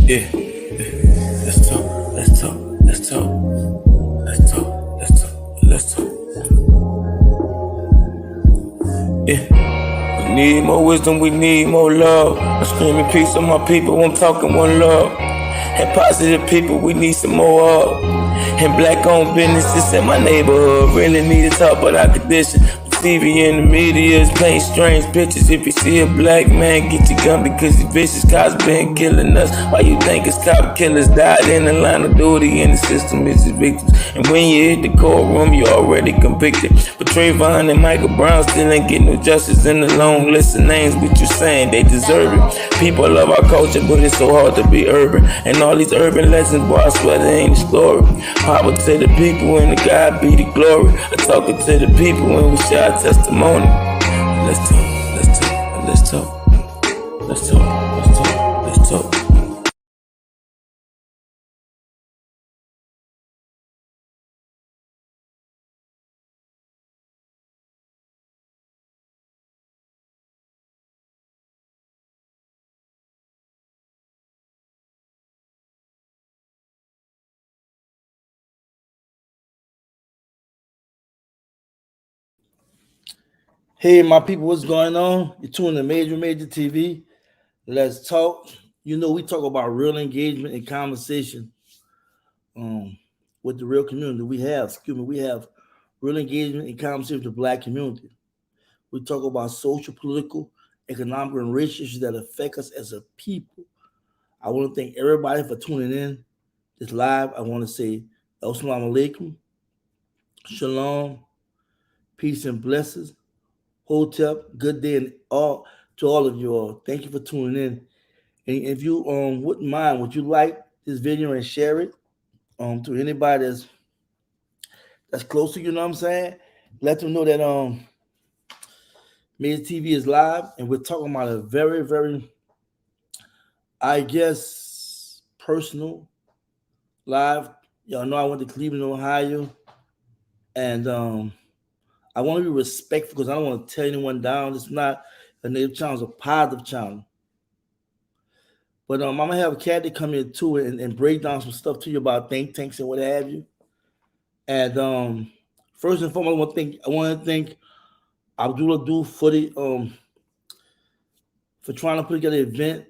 Yeah, let's talk, let's talk, let's talk, let's talk, let's talk, let's talk. Yeah, we need more wisdom, we need more love. I'm screaming peace on my people, I'm talking one love. And positive people, we need some more of. And black-owned businesses in my neighborhood really need to talk about our condition. TV and the media is painting strange pictures. If you see a black man, get your gun because these vicious cops been killing us. Why you think it's cop killers died in the line of duty and the system is his victims? And when you hit the courtroom, you already convicted. But Trayvon and Michael Brown still ain't getting no justice in the long list of names. What you saying? They deserve it. People love our culture, but it's so hard to be urban. And all these urban legends, boy, I swear they ain't the story. Power to the people and the God be the glory. I'm talking to the people when we share our testimony. Let's talk, let's talk, let's talk, let's talk, let's talk, let's talk. Hey, my people, what's going on? You're tuning to Major TV. Let's talk. You know, we talk about real engagement and conversation with the real community. We have real engagement and conversation with the Black community. We talk about social, political, economic, and racial issues that affect us as a people. I want to thank everybody for tuning in this live. I want to say Assalamu alaikum, shalom, peace and blessings. Hotep, good day and all to all of you all. Thank you for tuning in. And if you wouldn't mind, would you like this video and share it to anybody that's close to you, know what I'm saying? Let them know that Major TV is live and we're talking about a very, very, I guess, personal live. Y'all know I went to Cleveland, Ohio, and I want to be respectful because I don't want to tear anyone down. It's not a negative channel, it's a positive channel. But I'm gonna have a cat that come in too and break down some stuff to you about think tanks and what have you. And first and foremost, I want to thank Abdullah for the for trying to put together an event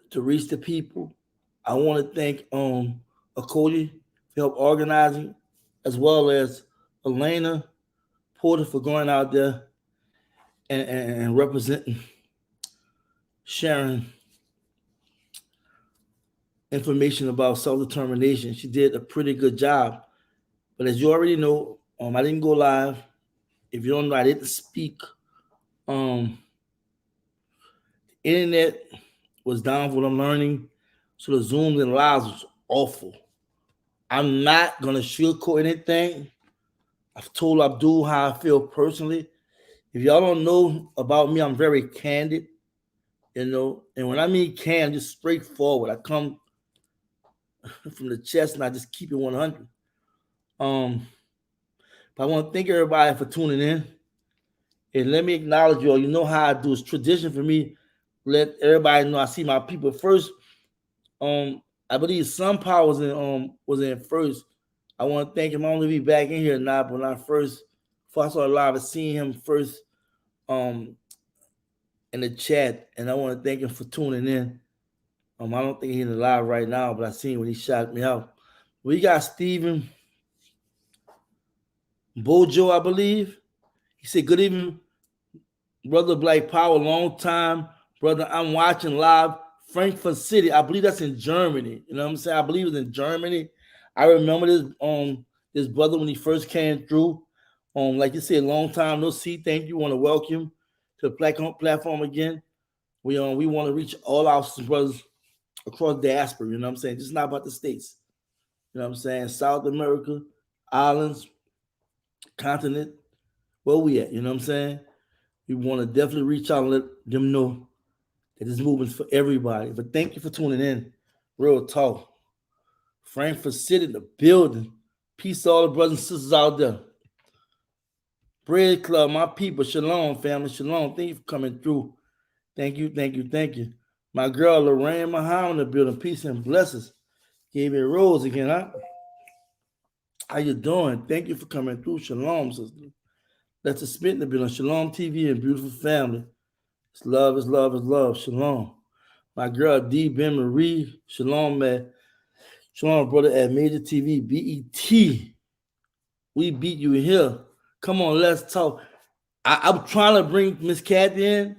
to reach the people. I want to thank Akoli for help organizing, as well as Elena Porter for going out there and representing, sharing information about self-determination. She did a pretty good job. But as you already know, I didn't go live. If you don't know, I didn't speak. The internet was down for what I'm learning. So the Zooms and lives was awful. I'm not going to sugarcoat anything. I've told Abdul how I feel personally. If y'all don't know about me, I'm very candid, you know. And when I mean candid, just straightforward. I come from the chest and I just keep it 100. But I want to thank everybody for tuning in. And let me acknowledge y'all. You know how I do. It's tradition for me. Let everybody know I see my people first. I believe Sun Power was in first. I want to thank him. I only be back in here now, but when I first before I saw live, I seen him first in the chat, and I want to thank him for tuning in. I don't think he's live right now, but I seen when he shot me out. We got Stephen Bojo, I believe. He said, "Good evening, brother Black Power. Long time, brother. I'm watching live Frankfurt City. I believe that's in Germany. You know what I'm saying? I believe it's in Germany. I remember this brother when he first came through. Like you said, long time no see. Thank you. Want to welcome to the platform again. We want to reach all our brothers across diaspora. You know what I'm saying? It's not about the states. You know what I'm saying? South America, islands, continent. Where we at? You know what I'm saying? We want to definitely reach out and let them know that this movement's for everybody. But thank you for tuning in. Real talk. Frankfurt City, the building. Peace to all the brothers and sisters out there. Bread Club, my people. Shalom, family. Shalom. Thank you for coming through. Thank you, thank you, thank you. My girl Lorraine Muhammad in the building. Peace and blessings. Gave me a rose again, huh? How you doing? Thank you for coming through. Shalom, sister. Let's spit in the building. Shalom TV and beautiful family. It's love, it's love, it's love. Shalom. My girl D. Ben Marie. Shalom, man. Shalom, brother at Major TV. BET. We beat you here. Come on, let's talk. I'm trying to bring Miss Kathy in,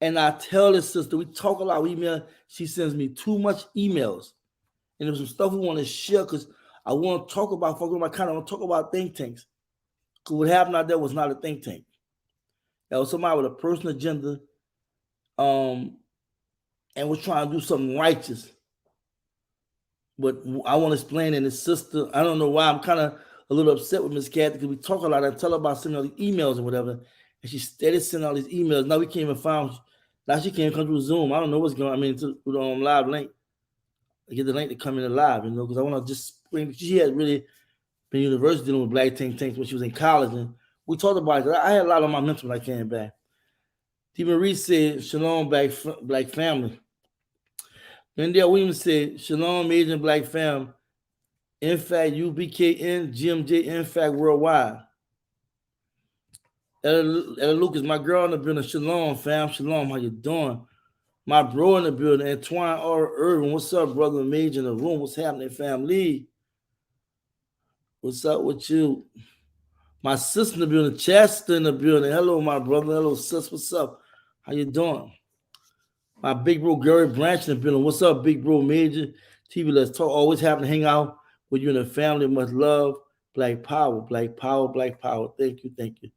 and I tell this sister, we talk a lot of email. She sends me too much emails. And there's some stuff we want to share because I want to talk about, I want to talk about think tanks. Because what happened out there was not a think tank. That was somebody with a personal agenda and was trying to do something righteous. But I want to explain, and his sister, I don't know why, I'm kind of a little upset with Miss Kathy because we talk a lot. I tell her about sending all these emails and whatever, and she steady sending all these emails. Now we can't even find, now she can't come through Zoom. I don't know what's going on. I mean, to the live link. I get the link to come in live, because I want to just bring, she had really been university dealing with black think tanks when she was in college, and we talked about it. I had a lot on my mental when I came back. T. Marie said, Shalom, black family. Wendell Williams said, Shalom, Major Black fam. NFAC, UBKN, GMJ, NFAC worldwide. Ella Lucas, my girl in the building. Shalom, fam. Shalom, how you doing? My bro in the building, Antoine R. Irvin. What's up, brother Major in the room? What's happening, family? What's up with you? My sister in the building, Chester in the building. Hello, my brother. Hello, sis. What's up? How you doing? My big bro, Gary Branch in the building. What's up, big bro Major? TV, let's talk. Always happy to hang out with you and the family. Much love. Black power, black power, black power. Thank you, thank you.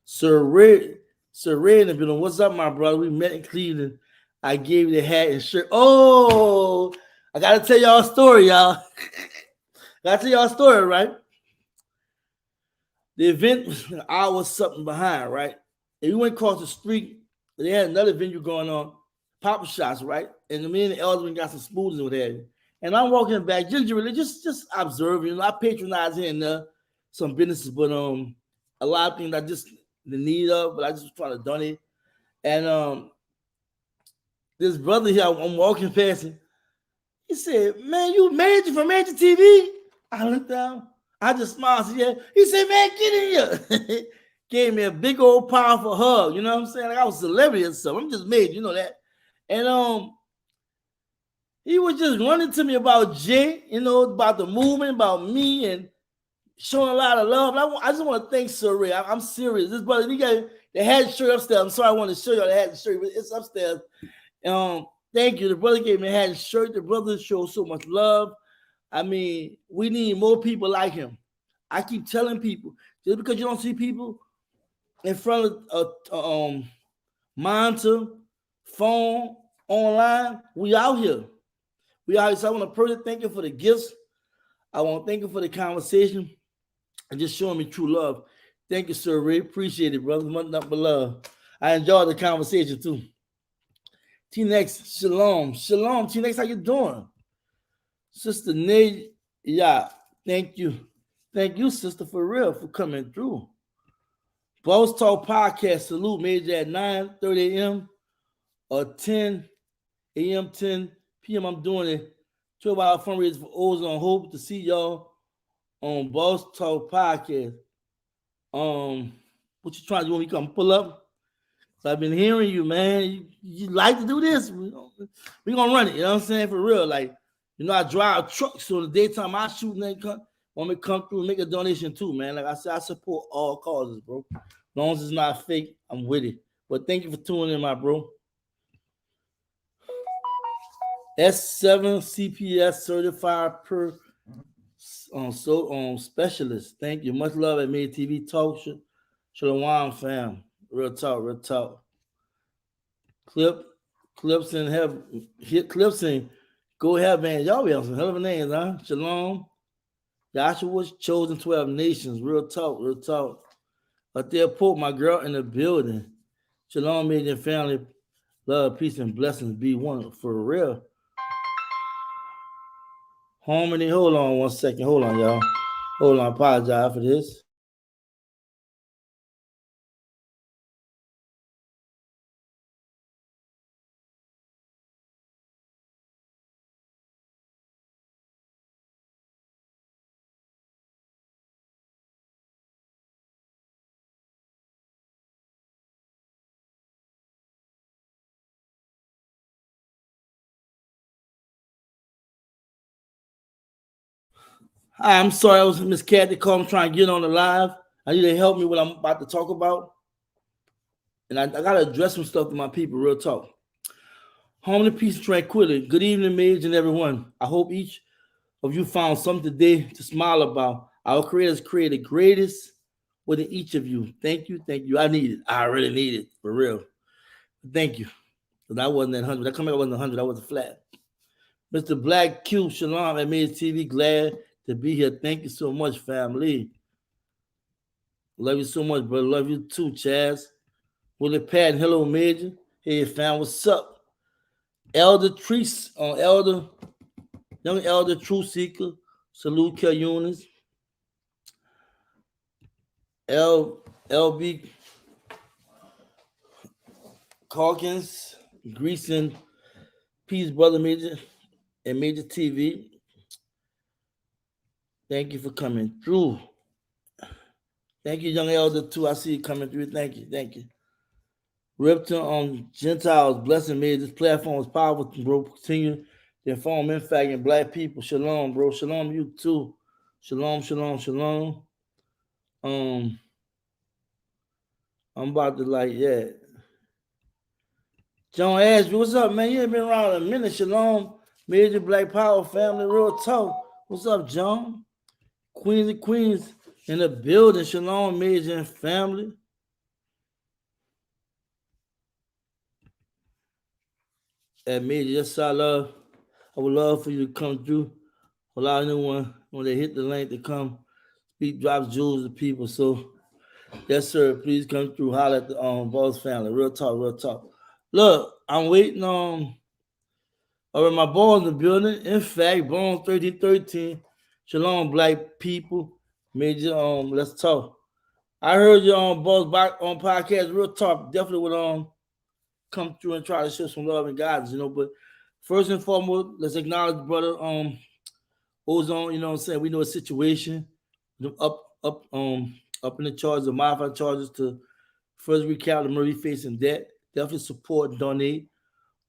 Sir Ray in the building. What's up, my brother? We met in Cleveland. I gave you the hat and shirt. Oh, I got to tell y'all a story, y'all. Got to tell y'all a story, right? The event was an hour something behind, right? And we went across the street. They had another venue going on, Papa Shots, right? And me and the elderman got some smoothies with that. And I'm walking back, gingerly, just observing. I patronize here and there some businesses, but a lot of things I just the need of, but I just was trying to donate. And this brother here, I'm walking past him. He said, "Man, you Major from Major TV?" I looked down. I just smiled. Said, "Yeah." He said, "Man, get in here." Gave me a big old powerful hug. You know what I'm saying? Like I was a celebrity or something. I'm just Major, you know that. And he was just running to me about Jay, about the movement, about me, and showing a lot of love. And I just want to thank Sir Ray. I'm serious. This brother, he got the hat shirt upstairs. I'm sorry, I want to show y'all the hat shirt, but it's upstairs. Thank you. The brother gave me a hat and shirt. The brother showed so much love. I mean, we need more people like him. I keep telling people, just because you don't see people in front of a monitor, phone, online, we out here. We out here. So I want to personally thank you for the gifts. I want to thank you for the conversation and just showing me true love. Thank you, Sir Ray. Appreciate it, brother. Nothing but love. I enjoyed the conversation too. T-Nex, shalom. Shalom, T-Nex, how you doing? Sister Nate, yeah, thank you. Thank you, sister, for real, for coming through. Boss Talk Podcast, salute, Major at 9:30 a.m. or 10 a.m., 10 p.m. I'm doing it. 12-hour fundraiser for Ozone. Hope to see y'all on Boss Talk Podcast. What you trying to do when we come pull up? So I've been hearing you, man. You like to do this. We're going to run it. You know what I'm saying? For real. Like, I drive trucks. So the daytime I shoot and they want me to come through and make a donation too, man. Like I said, I support all causes, bro. As long as it's not fake, I'm with it. But thank you for tuning in, my bro. S7 CPS certified specialist. Thank you. Much love at Made TV Talk. Shalom, fam. Real talk, real talk. Clips in heaven. Hit clips in. Go ahead, man. Y'all be on some hell of a names, huh? Shalom. Joshua's chosen 12 nations. Real talk, real talk. Up there, put my girl in the building. Shalom, Major family. Love, peace, and blessings be one for real. Harmony, hold on 1 second. Hold on, y'all. Hold on, apologize for this. Hi, I'm sorry, I was Miss Cat to call. I'm trying to get on the live. I need to help me what I'm about to talk about. And I gotta address some stuff to my people, real talk. Home, peace, and tranquility. Good evening, maids and everyone. I hope each of you found something today to smile about. Our creators created greatest within each of you. Thank you, thank you. I need it. I really need it, for real. Thank you. Because I wasn't at 100. That coming I wasn't 100. I was flat. Mr. Black Q, Shalom at Maids TV. Glad to be here. Thank you so much, family. Love you so much, brother. Love you too, Chaz. Willie Patton, hello, Major. Hey, fam, what's up? Elder Treese, young Elder Truth Seeker. Salute Kel Eunice. LB Calkins, Grease and Peace, brother Major, and Major TV. Thank you for coming through. Thank you, young elder, too. I see you coming through. Thank you. Thank you. Ripton on Gentiles, blessing me. This platform is powerful, bro. Continue to inform NFAC and black people. Shalom, bro. Shalom, you too. Shalom, shalom, shalom. I'm about to John Ashby, what's up, man? You ain't been around a minute. Shalom, Major Black Power family, real talk. What's up, John? Queens and Queens in the building. Shalom, Major and family. And Major, yes, I would love for you to come through. Allow anyone when they hit the link to come speak, drops jewels to people. So, yes, sir. Please come through. Holler at the Boss family. Real talk, real talk. Look, I'm waiting on. All right, my ball in the building. In fact, Bones 1313. Shalom, black people. Major, let's talk. I heard you on Boss back on podcast. Real talk. Definitely would come through and try to show some love and guidance, But first and foremost, let's acknowledge brother Ozone. You know what I'm saying? We know a situation up in the charges, the modified charges to first recount the Murray facing debt. Definitely support and donate.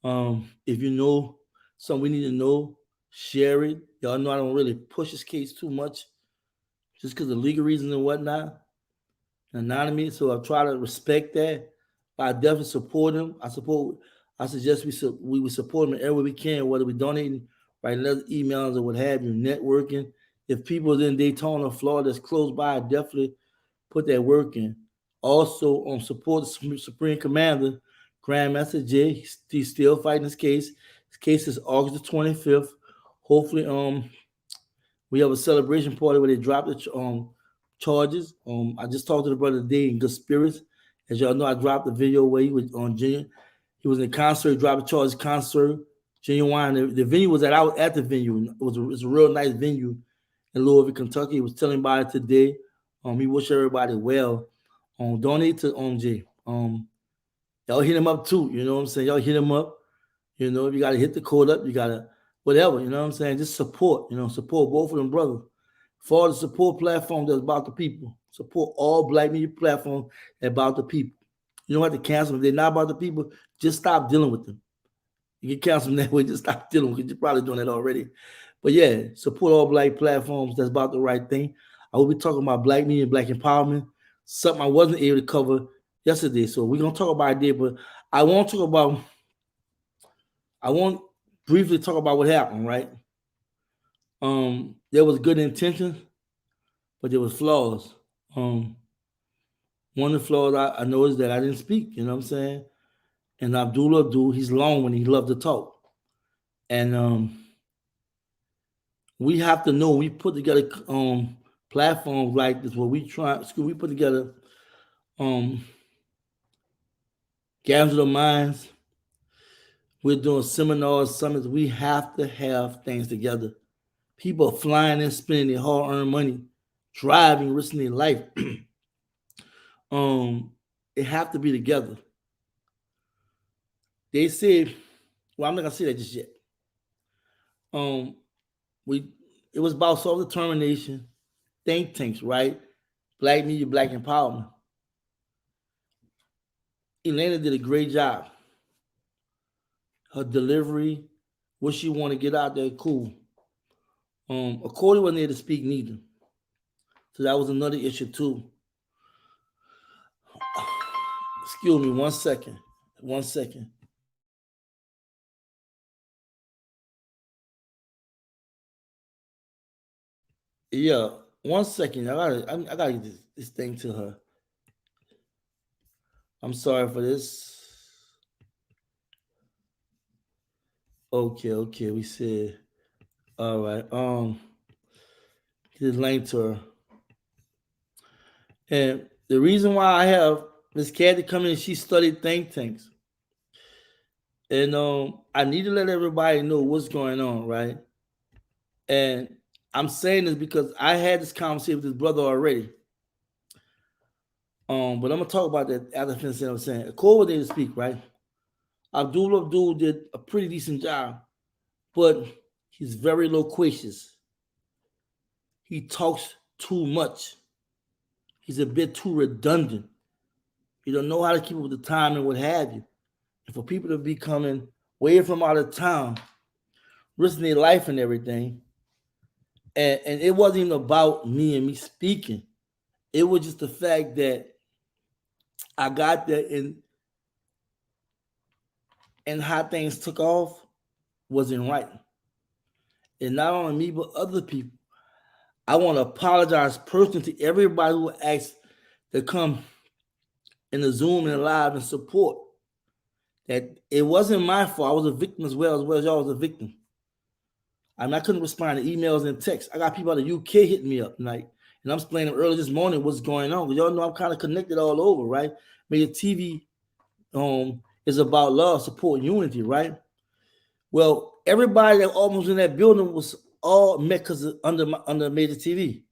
If you know something we need to know, share it. Y'all know I don't really push this case too much just because of legal reasons and whatnot. Anonymous, so I try to respect that. But I definitely support him. I suggest we would support him every way we can, whether we donating, writing other emails or what have you, networking. If people in Daytona, Florida, that's close by, definitely put that work in. Also, support the Supreme Commander, Grandmaster Jay. He's still fighting his case. His case is August the 25th. Hopefully, we have a celebration party where they drop the charges. I just talked to the brother today in good spirits. As y'all know, I dropped the video where he was on Genuine. He was in a concert, dropped the charges concert. Genuine. The venue was I was at the venue. It was a real nice venue in Louisville, Kentucky. He was telling about it today. He wish everybody well. Donate to Jay. Y'all hit him up too. You know what I'm saying? Y'all hit him up. You know, if you gotta hit the code up, you gotta whatever. You know what I'm saying? Just support. Support both of them brothers. For the support platform that's about the people. Support all black media platforms about the people. You don't have to cancel them. If they're not about the people, just stop dealing with them. You can cancel them that way, just stop dealing with them. You're probably doing that already. But yeah, support all black platforms that's about the right thing. I will be talking about black media and black empowerment, something I wasn't able to cover yesterday. So we're gonna talk about it there, but I won't briefly talk about what happened, right? There was good intentions, but there was flaws. One of the flaws I know is that I didn't speak, you know what I'm saying? And Abdul, he's long when he loved to talk. And we have to know we put together platforms like this where we put together gather of minds. We're doing seminars, summits. We have to have things together. People are flying and spending their hard-earned money, driving, risking their life. It have to be together. They said, well, I'm not gonna say that just yet. It was about self-determination, think tanks, right? Black media, black empowerment. Elena did a great job. Her delivery, what she want to get out there, cool. According wasn't there to speak neither. So that was another issue too. Excuse me, 1 second. 1 second. Yeah, 1 second. I gotta get this thing to her. I'm sorry for this. Okay. We said, all right. Get this link to her. And the reason why I have Miss Kathy come in, she studied think tanks. And I need to let everybody know what's going on, right? And I'm saying this because I had this conversation with this brother already. But I'm gonna talk about that after finishing what I'm saying. Cole didn't speak, right? Abdul did a pretty decent job, but he's very loquacious. He talks too much. He's a bit too redundant. He don't know how to keep up with the time and what have you. And for people to be coming way from out of town, risking their life and everything, and it wasn't even about me and me speaking. It was just the fact that I got there and how things took off wasn't right. And not only me, but other people. I want to apologize personally to everybody who asked to come in the Zoom and live and support. That it wasn't my fault. I was a victim as well as y'all was a victim. I mean, I couldn't respond to emails and texts. I got people out of the UK hitting me up tonight. And I'm explaining earlier this morning what's going on. Y'all know I'm kind of connected all over, right? MajorTV is about love, support, unity, right? Well, everybody that almost in that building was all met because under MajorTV.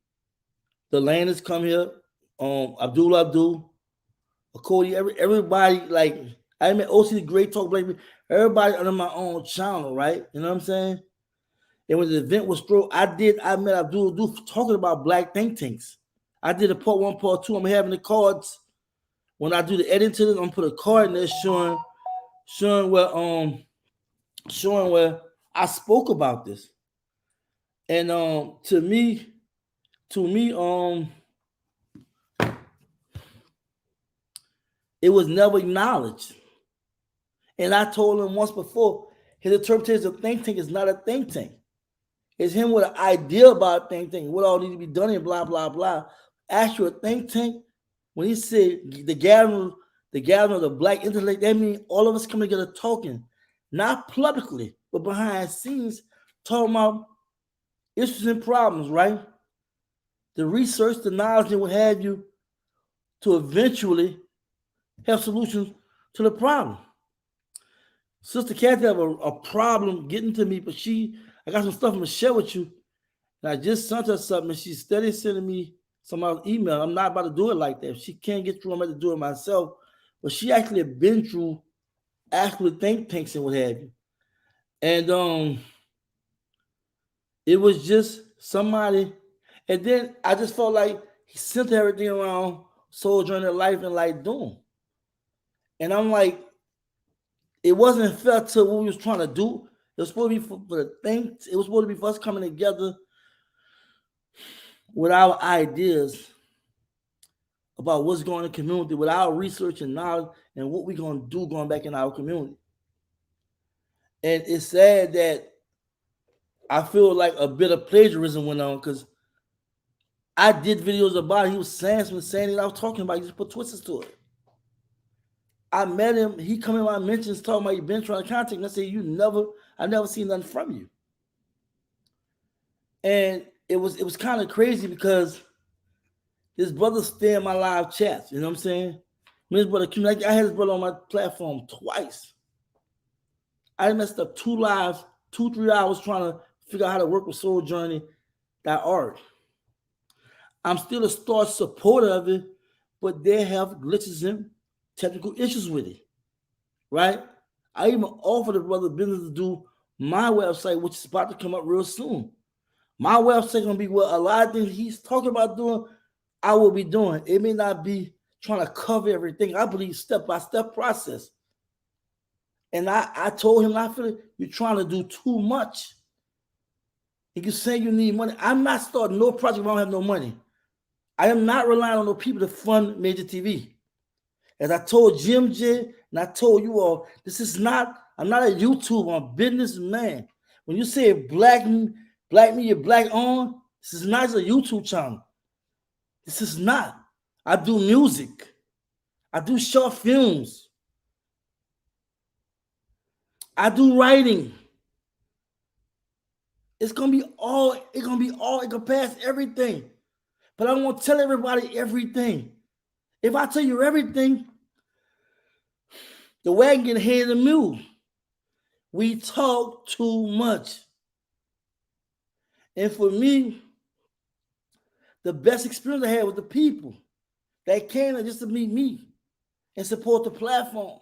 The Landers come here, Abdul, Cody, everybody, like, I met OC the Great Talk Black, everybody under my own channel, right? You know what I'm saying? And when the event was thrown, I met Abdul talking about black think tanks. I did a part 1, part 2. I'm having the cards. When I do the editing to this, I'm gonna put a card in there showing where I spoke about this. And to me, it was never acknowledged. And I told him once before, his interpretation of think tank is not a think tank. It's him with an idea about think tank, what all needs to be done and blah, blah, blah. Actual think tank, when he said the gathering of the black intellect, that means all of us coming together talking, not publicly, but behind the scenes, talking about issues and problems, right? The research, the knowledge, and what have you, to eventually have solutions to the problem. Sister Kathy have a problem getting to me, but I got some stuff I'm gonna share with you. And I just sent her something, and she's steady sending me some email. I'm not about to do it like that. If she can't get through, I'm about to do it myself. But she actually been through actual think tanks and what have you. And it was just somebody, and then I just felt like he sent everything around Soul Journey Life and like doom. And I'm like, it wasn't fair to what we was trying to do. It was supposed to be for the thing. It was supposed to be for us coming together with our ideas about what's going on in the community, with our research and knowledge, and what we're going to do going back in our community. And it's sad that I feel like a bit of plagiarism went on because I did videos about it. He was saying that I was talking about. He just put twists to it. I met him. He come in my mentions talking about you been trying to contact me. I said, I never seen nothing from you. And it was kind of crazy because his brother stay in my live chats. You know what I'm saying? His brother, I had his brother on my platform twice. I messed up 2 lives, 2-3 hours trying to figure out how to work with souljourney.org. I'm still a staunch supporter of it, but they have glitches and technical issues with it, right? I even offered the brother business to do my website, which is about to come up real soon. My website gonna be what a lot of things he's talking about doing, I will be doing. It may not be trying to cover everything. I believe step-by-step process. And I told him, I feel like you're trying to do too much. And you say you need money. I'm not starting no project if I don't have no money. I am not relying on no people to fund Major TV. As I told Jim J, and I told you all, I'm not a YouTuber, I'm a businessman. When you say black media, black owned, this is not a YouTube channel. This is not. I do music. I do short films. I do writing. It can pass everything. But I don't want to tell everybody everything. If I tell you everything, the wagon get ahead of the mule. We talk too much. And for me, the best experience I had with the people that came just to meet me and support the platform.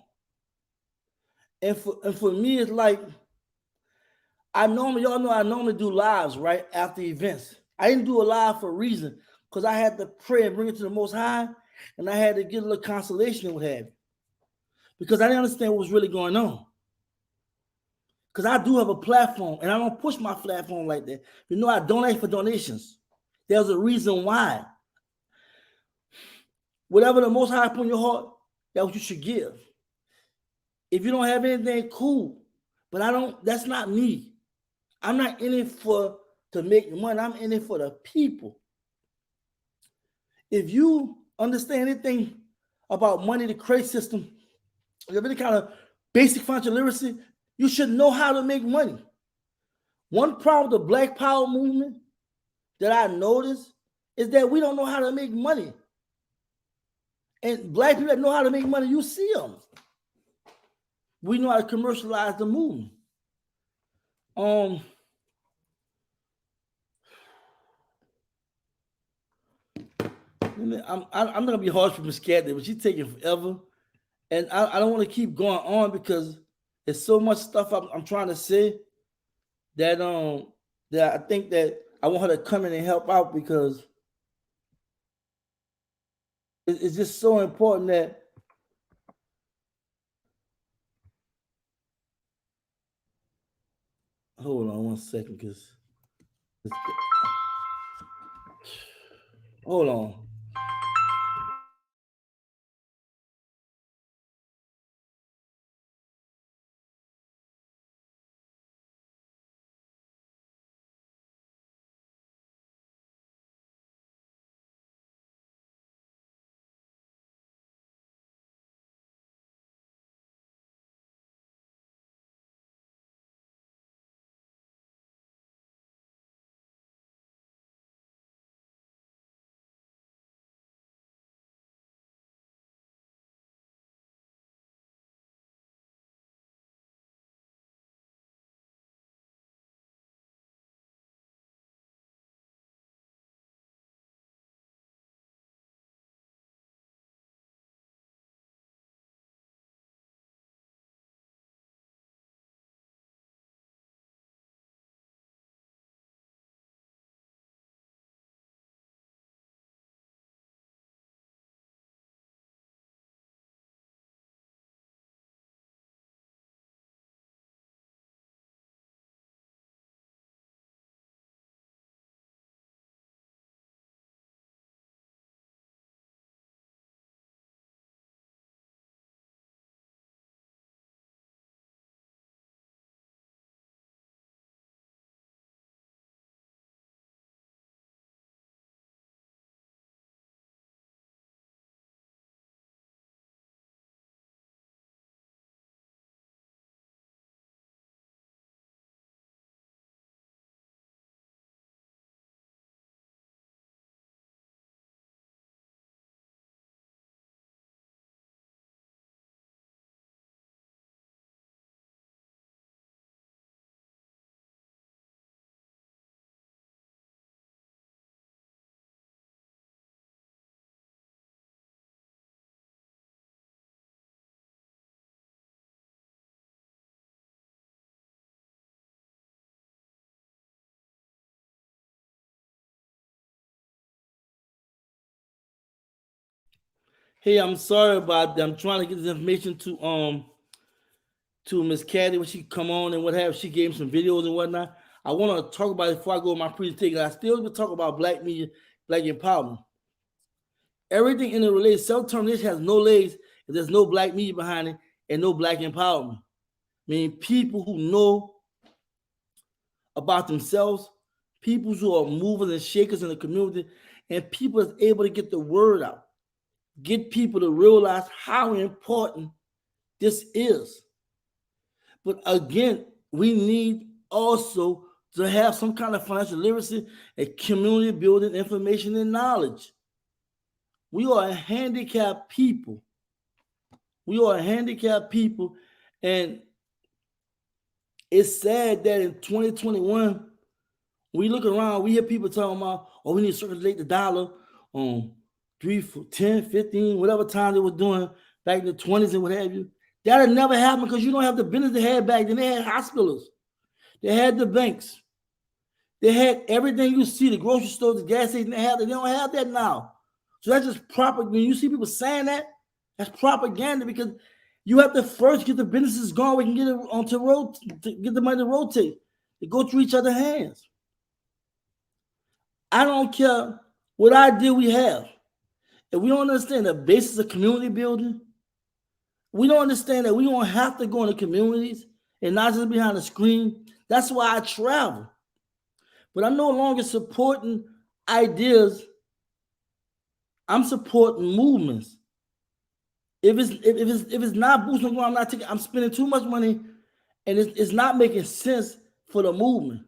And for me, it's like, y'all know I normally do lives right after events. I didn't do a live for a reason, because I had to pray and bring it to the Most High, and I had to get a little consolation and what have you, because I didn't understand what was really going on. Because I do have a platform, and I don't push my platform like that. You know, I don't ask for donations. There's a reason why. Whatever the Most High put in your heart, that's what you should give. If you don't have anything, cool. But that's not me. I'm not in it to make money. I'm in it for the people. If you understand anything about money, the credit system, you have any kind of basic financial literacy, you should know how to make money. One problem with the Black Power movement that I noticed is that we don't know how to make money. And black people that know how to make money, you see them. We know how to commercialize the movement. I'm gonna be harsh for Miss Cat, but she's taking forever, and I don't want to keep going on because there's so much stuff I'm trying to say that I think that I want her to come in and help out, because it's just so important that hold on one second, because hold on. Hey, I'm sorry about that. I'm trying to get this information to Miss Caddy when she come on and what have. She gave me some videos and whatnot. I want to talk about it before I go to my presentation. I still will talk about black media, black empowerment. Everything in the related self-determination has no legs if there's no black media behind it and no black empowerment. Meaning people who know about themselves, people who are movers and shakers in the community, and people that's able to get the word out, get people to realize how important this is. But again, we need also to have some kind of financial literacy and community building information and knowledge. We are a handicapped people. We are a handicapped people, and it's sad that in 2021, we look around, we hear people talking about, oh, we need to circulate the dollar on 3, 10, 15, whatever time they were doing back in the 20s and what have you. That had never happened because you don't have the business they had back then. They had hospitals. They had the banks. They had everything you see, the grocery stores, the gas station, they don't have that now. So that's just propaganda. When you see people saying that, that's propaganda because you have to first get the businesses going. We can get it onto road, to get the money to rotate, to go through each other's hands. I don't care what idea we have. If we don't understand the basis of community building, we don't understand that we don't have to go into communities and not just behind a screen. That's why I travel. But I'm no longer supporting ideas. I'm supporting movements. If it's not boosting the ground, I'm spending too much money, and it's not making sense for the movement.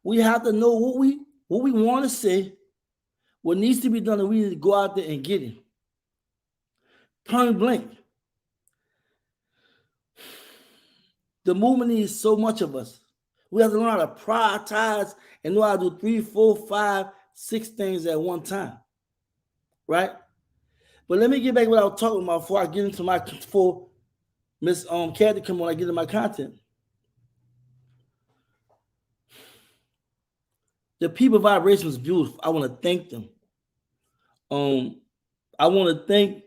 We have to know what we want to say, what needs to be done, and we need to go out there and get it. Point blank. The movement needs so much of us. We have to learn how to prioritize and know how to do 3, 4, 5, 6 things at one time. Right? But let me get back to what I was talking about before I get into before Miss Kathy come on, I get into my content. The people vibration was beautiful. I want to thank them. I want to thank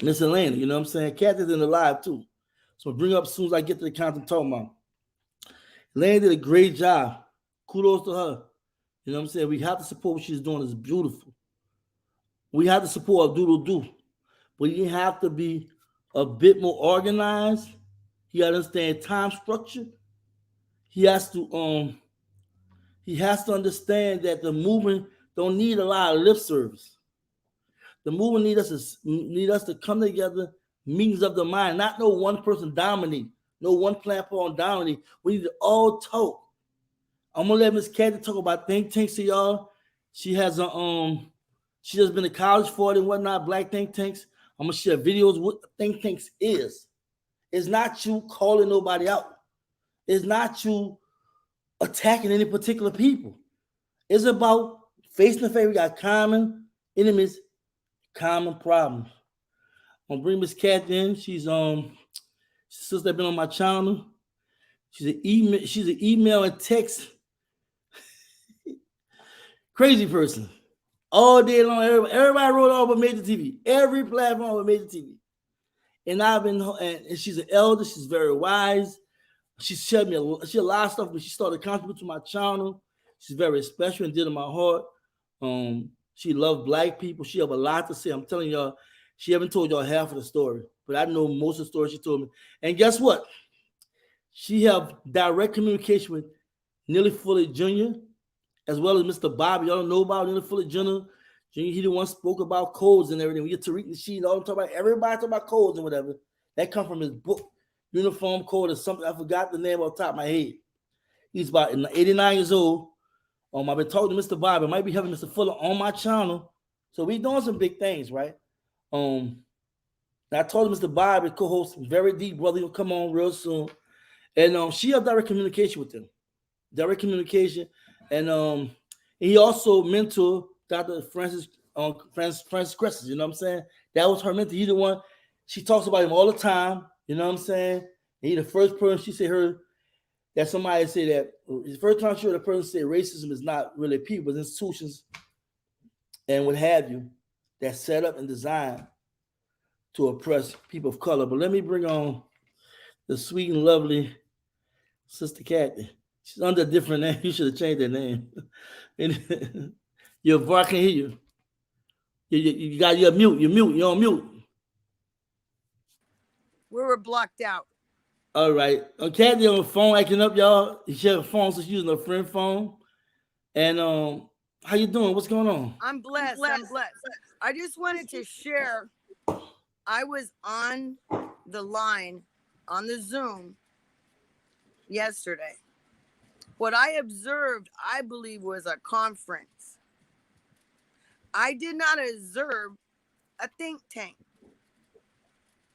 Miss Atlanta, you know what I'm saying? Kathy's in the live too. So I'll bring her up as soon as I get to the content talking about. Atlanta did a great job. Kudos to her. You know what I'm saying? We have to support what she's doing. It's beautiful. We have to support a doodle-doo. But you have to be a bit more organized. You understand time structure. He has to understand that the movement don't need a lot of lip service. The movement need us to come together, meetings of the mind, not no one person dominate, no one platform dominate. We need to all talk. I'm gonna let Miss Kathy talk about think tanks to y'all. She has she has been to college for it and whatnot, black think tanks. I'm gonna share videos what think tanks is. It's not you calling nobody out. It's not you attacking any particular people. It's about facing the face. We got common enemies, common problems. I'm gonna bring Miss Kathy in. She's sister been on my channel. She's an email and text crazy person. All day long, everybody wrote all but Major TV. Every platform but Major TV. And and she's an elder. She's very wise. She shared me a lot of stuff when she started contributing to my channel. She's very special and dear to my heart. She loved black people. She have a lot to say. I'm telling y'all, she haven't told y'all half of the story, but I know most of the story she told me. And guess what? She have direct communication with Neely Fuller Jr., as well as Mr. Bobby. Y'all don't know about Neely Fuller Jr. He the one spoke about codes and everything. We get Tariq Nasheed, all talk about everybody talk about codes and whatever. That come from his book, Uniform Code or something. I forgot the name off the top of my head. He's about 89 years old. I've been talking to Mr. Bobby. I might be having Mr. Fuller on my channel. So we doing some big things, right? I told Mr. Bobby, co-host, very deep brother, he'll come on real soon. And she have direct communication with him. Direct communication. And he also mentored Dr. Francis Cresses, you know what I'm saying? That was her mentor. He the one, she talks about him all the time, you know what I'm saying? And he the first person she said her that somebody said that the first time she heard a person say racism is not really people, but institutions and what have you that's set up and designed to oppress people of color. But let me bring on the sweet and lovely Sister Kathy. She's under a different name. You should have changed that name. Your voice, I can hear you. You got your mute. You're mute. You're on mute. We were blocked out. All right. Kathy on the phone acting up, y'all. She has a phone, so she's using her friend phone. And how you doing? What's going on? I'm blessed. I just wanted to share. I was on the line on the Zoom yesterday. What I observed, I believe, was a conference. I did not observe a think tank.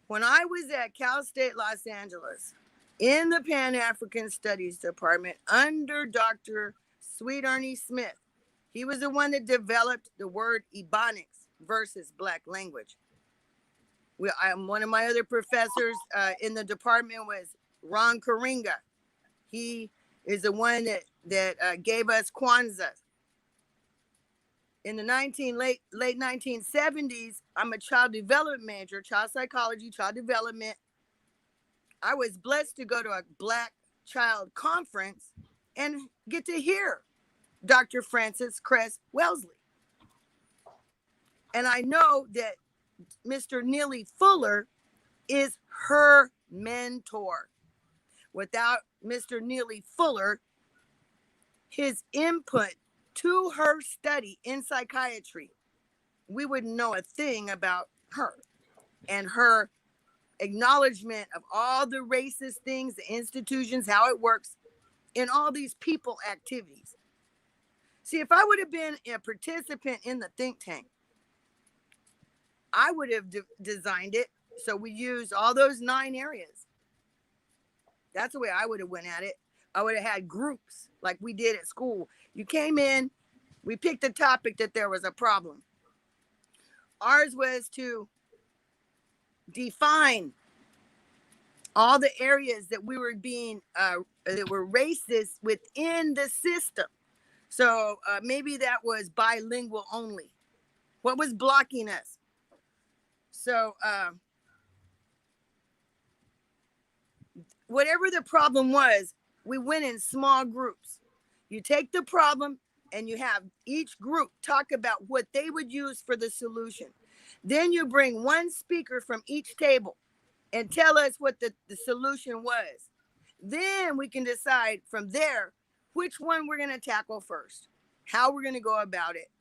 When I was at Cal State Los Angeles in the Pan-African Studies Department under Dr. Sweet Ernie Smith, he was the one that developed the word Ebonics versus Black language. One of my other professors in the department was Ron Karinga. He is the one that gave us Kwanzaa. In the late 1970s, I'm a child development major, child psychology, child development. I was blessed to go to a Black child conference and get to hear Dr. Francis Cress Wellesley. And I know that Mr. Neely Fuller is her mentor. Without Mr. Neely Fuller, his input to her study in psychiatry, we wouldn't know a thing about her and her acknowledgement of all the racist things, the institutions, how it works in all these people activities. See, if I would have been a participant in the think tank, I would have designed it so we use all those 9 areas. That's the way I would have went at it. I would have had groups like we did at school. You came in, we picked a topic that there was a problem. Ours was to define all the areas that we were being, that were racist within the system. So maybe that was bilingual only. What was blocking us? So whatever the problem was, we went in small groups. You take the problem and you have each group talk about what they would use for the solution. Then you bring one speaker from each table and tell us what the solution was. Then we can decide from there which one we're going to tackle first, how we're going to go about it,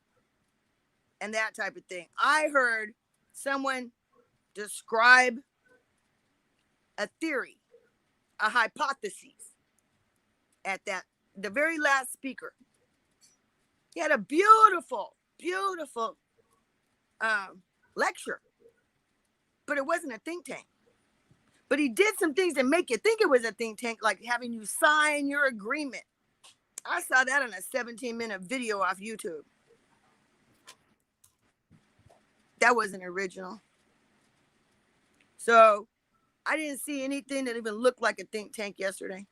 and that type of thing. I heard someone describe a theory, a hypothesis at the very last speaker. He had a beautiful lecture, but it wasn't a think tank. But he did some things that make you think it was a think tank, like having you sign your agreement. I saw that on a 17-minute video off YouTube. That wasn't original. So I didn't see anything that even looked like a think tank yesterday.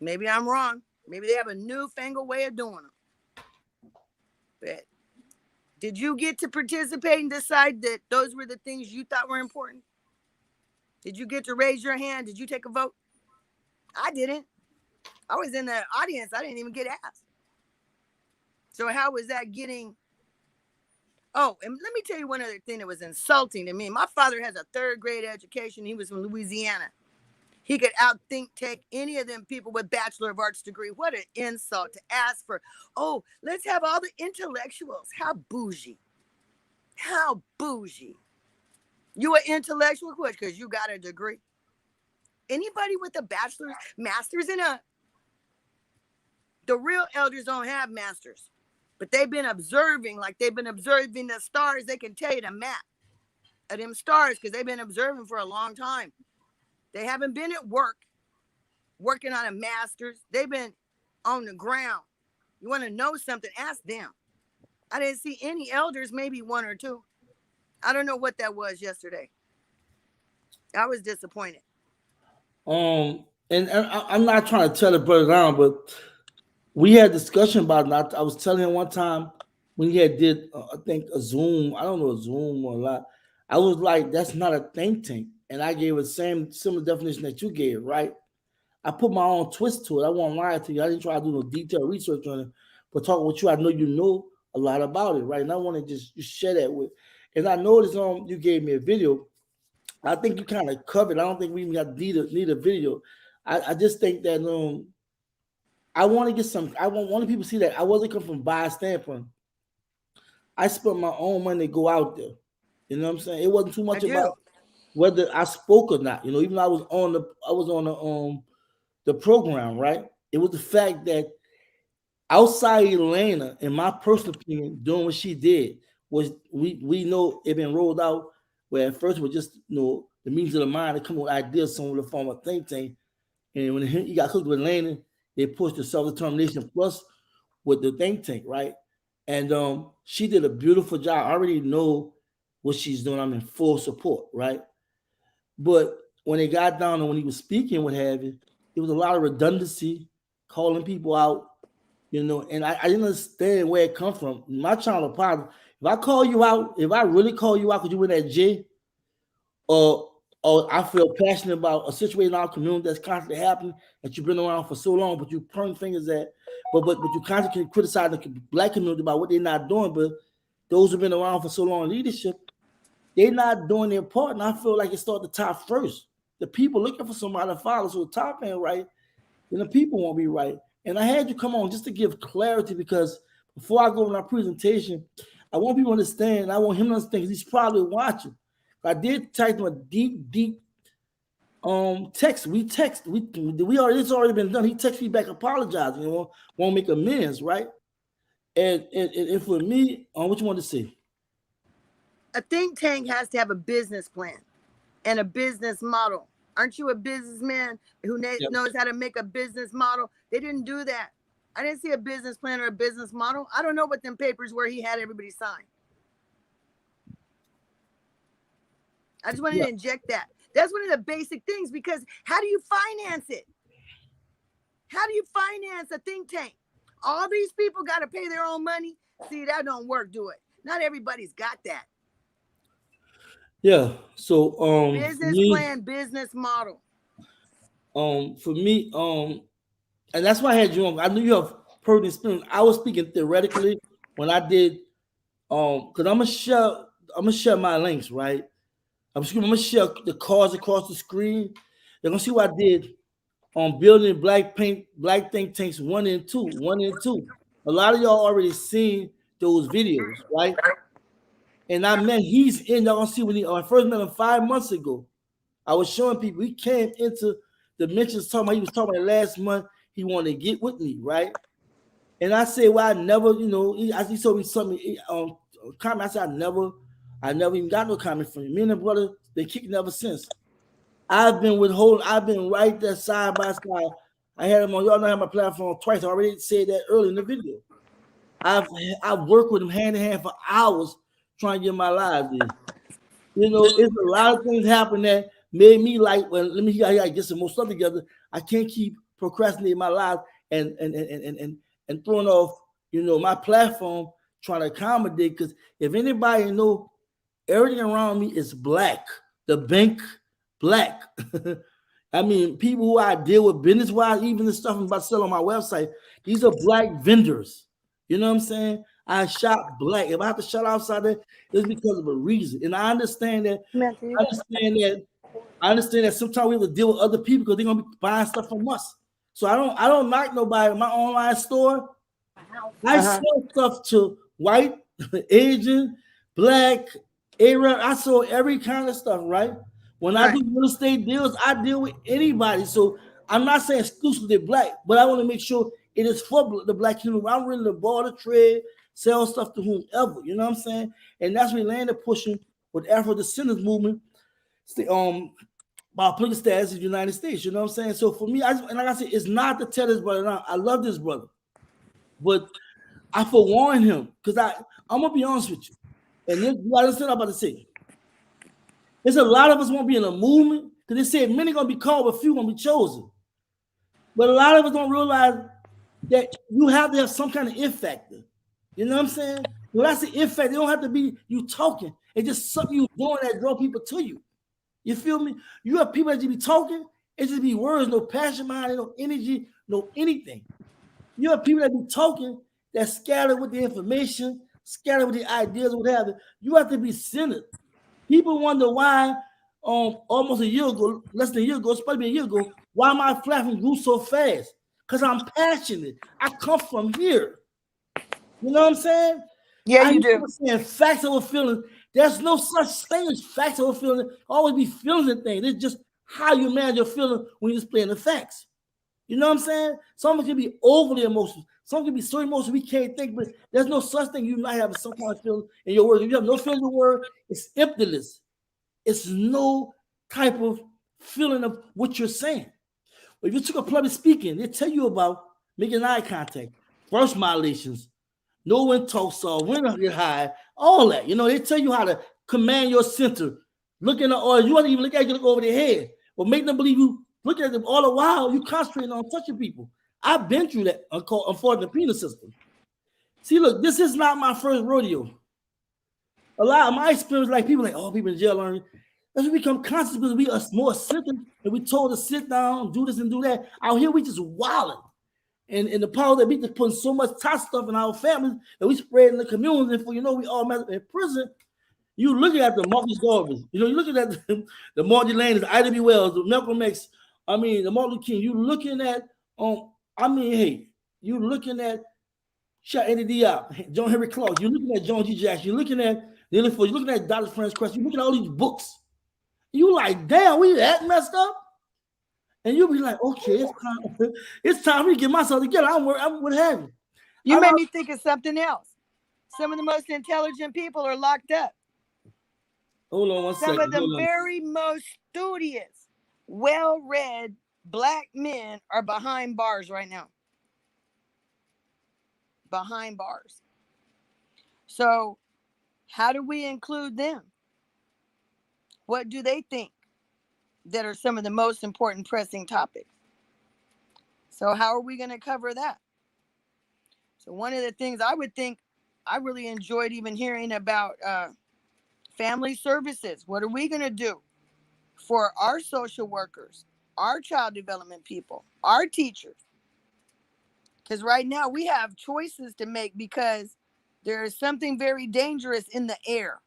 Maybe I'm wrong. Maybe they have a newfangled way of doing them. But did you get to participate and decide that those were the things you thought were important? Did you get to raise your hand? Did you take a vote? I didn't. I was in the audience. I didn't even get asked. So how was that getting? Oh, and let me tell you one other thing that was insulting to me. My father has a 3rd grade education. He was from Louisiana. He could out-think take any of them people with Bachelor of Arts degree. What an insult to ask for. Oh, let's have all the intellectuals. How bougie. How bougie. You an intellectual? Because you got a degree. Anybody with a bachelor's, master's, and up. The real elders don't have masters. But they've been observing, like they've been observing the stars. They can tell you the map of them stars because they've been observing for a long time. They haven't been at work, working on a master's. They've been on the ground. You want to know something, ask them. I didn't see any elders, maybe 1 or 2. I don't know what that was yesterday. I was disappointed. And I'm not trying to tell the brother down, but we had discussion about it. I was telling him one time when he had did, I think a Zoom, I don't know, a Zoom or a lot. I was like, that's not a think tank. And I gave a similar definition that you gave, right? I put my own twist to it. I won't lie to you. I didn't try to do no detailed research on it, but talking with you, I know you know a lot about it, right? And I want to just share that with. And I noticed you gave me a video. I think you kind of covered. I don't think we even got need a video. I just think that I want to get some. I want people to see that I wasn't coming from bias standpoint. I spent my own money to go out there. You know what I'm saying? It wasn't too much about whether I spoke or not. You know, even though I was on the program, right? It was the fact that outside Elena, in my personal opinion, doing what she did was we know it been rolled out where at first it was just the means of the mind to come up with ideas, some of the form of think tank. And when he got hooked with Elena, they pushed the self-determination plus with the think tank, right? And she did a beautiful job. I already know what she's doing. I'm in full support, right? But when it got down to when he was speaking, what have you, it was a lot of redundancy, calling people out, and I didn't understand where it come from. My channel problem. If I call you out, if I really call you out because you were in that J, or I feel passionate about a situation in our community that's constantly happening that you've been around for so long, but you point fingers at, but you constantly criticize the black community about what they're not doing. But those who've been around for so long in leadership, they're not doing their part. And I feel like it started the top first. The people looking for somebody to follow, so the top ain't right, then the people won't be right. And I had you come on just to give clarity, because before I go on my presentation, I want people to understand. I want him to understand because he's probably watching. I did type him a deep text. It's already been done. He texted me back apologizing, won't make amends, right? And for me, what you want to say? A think tank has to have a business plan and a business model. Aren't you a businessman who knows how to make a business model? They didn't do that. I didn't see a business plan or a business model. I don't know what them papers were he had everybody sign. I just wanted to inject that. That's one of the basic things, because how do you finance it? How do you finance a think tank? All these people got to pay their own money. See, that don't work, do it. Not everybody's got that. Yeah. So business plan, business model. For me, and that's why I had you on. I knew you have personal experience. I was speaking theoretically when I did, because I'm gonna share my links, right? I'm gonna share the cards across the screen. You're gonna see what I did on building black think tanks 1 and 2. A lot of y'all already seen those videos, right? And I met he's in. Y'all gonna see when I first met him 5 months ago. I was showing people he came into Dimensions talking about, he was talking about last month he wanted to get with me, right? And I said, well, I never, he told me something comment. I said, I never even got no comment from you. Me and the brother, they kicked ever since. I've been right there side by side. I had him on, y'all know I have my platform twice. I already said that earlier in the video. I've worked with him hand in hand for hours trying to get my lives in. It's a lot of things happen that made me like, well, let me get some more stuff together. I can't keep procrastinating my life and throwing off, my platform trying to accommodate. Because if anybody know, everything around me is black. The bank, black. I mean, people who I deal with business-wise, even the stuff I'm about to sell on my website, these are black vendors. You know what I'm saying? I shop black. If I have to shop outside there, it's because of a reason. And I understand that. I understand that sometimes we have to deal with other people because they're gonna be buying stuff from us. So I don't knock nobody. My online store, I sell stuff to white, Asian, black, Arab. I sell every kind of stuff, right? When I do real estate deals, I deal with anybody. So I'm not saying exclusively black, but I want to make sure it is for the black community. I'm willing to border trade, sell stuff to whomever. You know what I'm saying? And that's what we landed pushing with Afro Descendants movement. About political status in the United States. You know what I'm saying? So for me, like I said, it's not to tell this brother now. I love this brother, but I forewarn him because I'm gonna be honest with you. And this, you understand what I'm about to say. There's a lot of us won't be in a movement because they said many gonna be called, but few gonna be chosen. But a lot of us don't realize that you have to have some kind of it factor. You know what I'm saying? When I say it factor, it don't have to be you talking. It's just something you doing that draw people to you. You feel me? You have people that you be talking It just be words, no passion behind it, no energy, no anything. You have people that be talking that scattered with the information, scattered with the ideas, whatever. You have to be centered. People wonder why almost a year ago, less than a year ago, it's probably a year ago, why my platform grew so fast? Because I'm passionate. I come from here. You know what I'm saying? Yeah, I you hear do. people saying facts over feelings. There's no such thing as facts over feelings. Always be feelings and things. It's just how you manage your feeling when you're displaying the facts. You know what I'm saying? Some can be overly emotional. Some can be so emotional we can't think, but there's no such thing. You might have some kind of feeling in your words. If you have no feeling in your word, it's emptiness. It's no type of feeling of what you're saying. But if you took a public speaking, they tell you about making eye contact, first violations, know when to talk soft, when to get high, all that. You know, they tell you how to command your center. Look in the audience. You want to even look at you, look over their head. Or make them believe you looking at them all the while. You concentrating on touching people. I've been through that unfortunate penal system. See, look, this is not my first rodeo. A lot of my experience, like people like, oh, people in jail learning. As we become conscious because we are more simple and we told to sit down, do this and do that. Out here, we just wilding. And the power that we just putting so much top stuff in our families that we spread in the community. And for you know, we all met in prison. You looking at the Marcus Garvey, you know, you looking at the Marty Lane, the Ida B. Wells, the Malcolm X, the Martin Luther King. You looking at hey, you looking at Shot Andy Diop, John Henry Clark. You're looking at John G. Jackson. You're looking at Neely Ford. You're looking at Dr. Francis Crest. You're looking at all these books. You like, damn, we that messed up. And you'll be like, okay, it's time for me to get myself together. I'm what have you. You made me think of something else. Some of the most intelligent people are locked up. Hold on one second. Some of the very most studious, well-read black men are behind bars right now. Behind bars. So how do we include them? What do they think that are some of the most important pressing topics? So how are we going to cover that? So one of the things I would think I really enjoyed even hearing about family services. What are we going to do for our social workers, our child development people, our teachers? Because right now we have choices to make because there is something very dangerous in the air.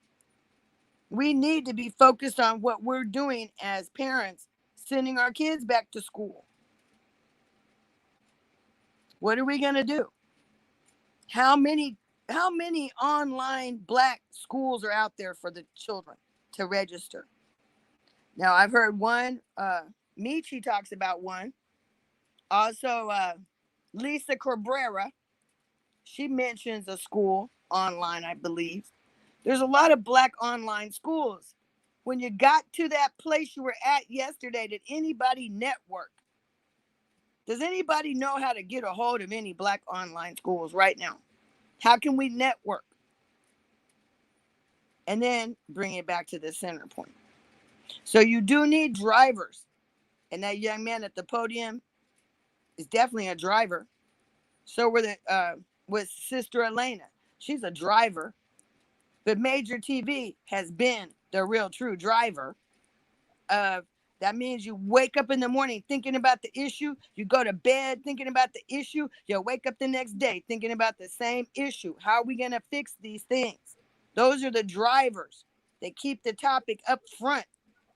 We need to be focused on what we're doing as parents, sending our kids back to school. What are we going to do? How many online black schools are out there for the children to register? Now, I've heard one, Michi talks about one. Also, Lisa Cabrera, she mentions a school online, I believe. There's a lot of black online schools. When you got to that place you were at yesterday, did anybody network? Does anybody know how to get a hold of any black online schools right now? How can we network? And then bring it back to the center point. So you do need drivers. And that young man at the podium is definitely a driver. So with Sister Elena. She's a driver. But Major TV has been the real true driver of that. Means you wake up in the morning thinking about the issue. You go to bed thinking about the issue. You wake up the next day thinking about the same issue. How are we going to fix these things? Those are the drivers that keep the topic up front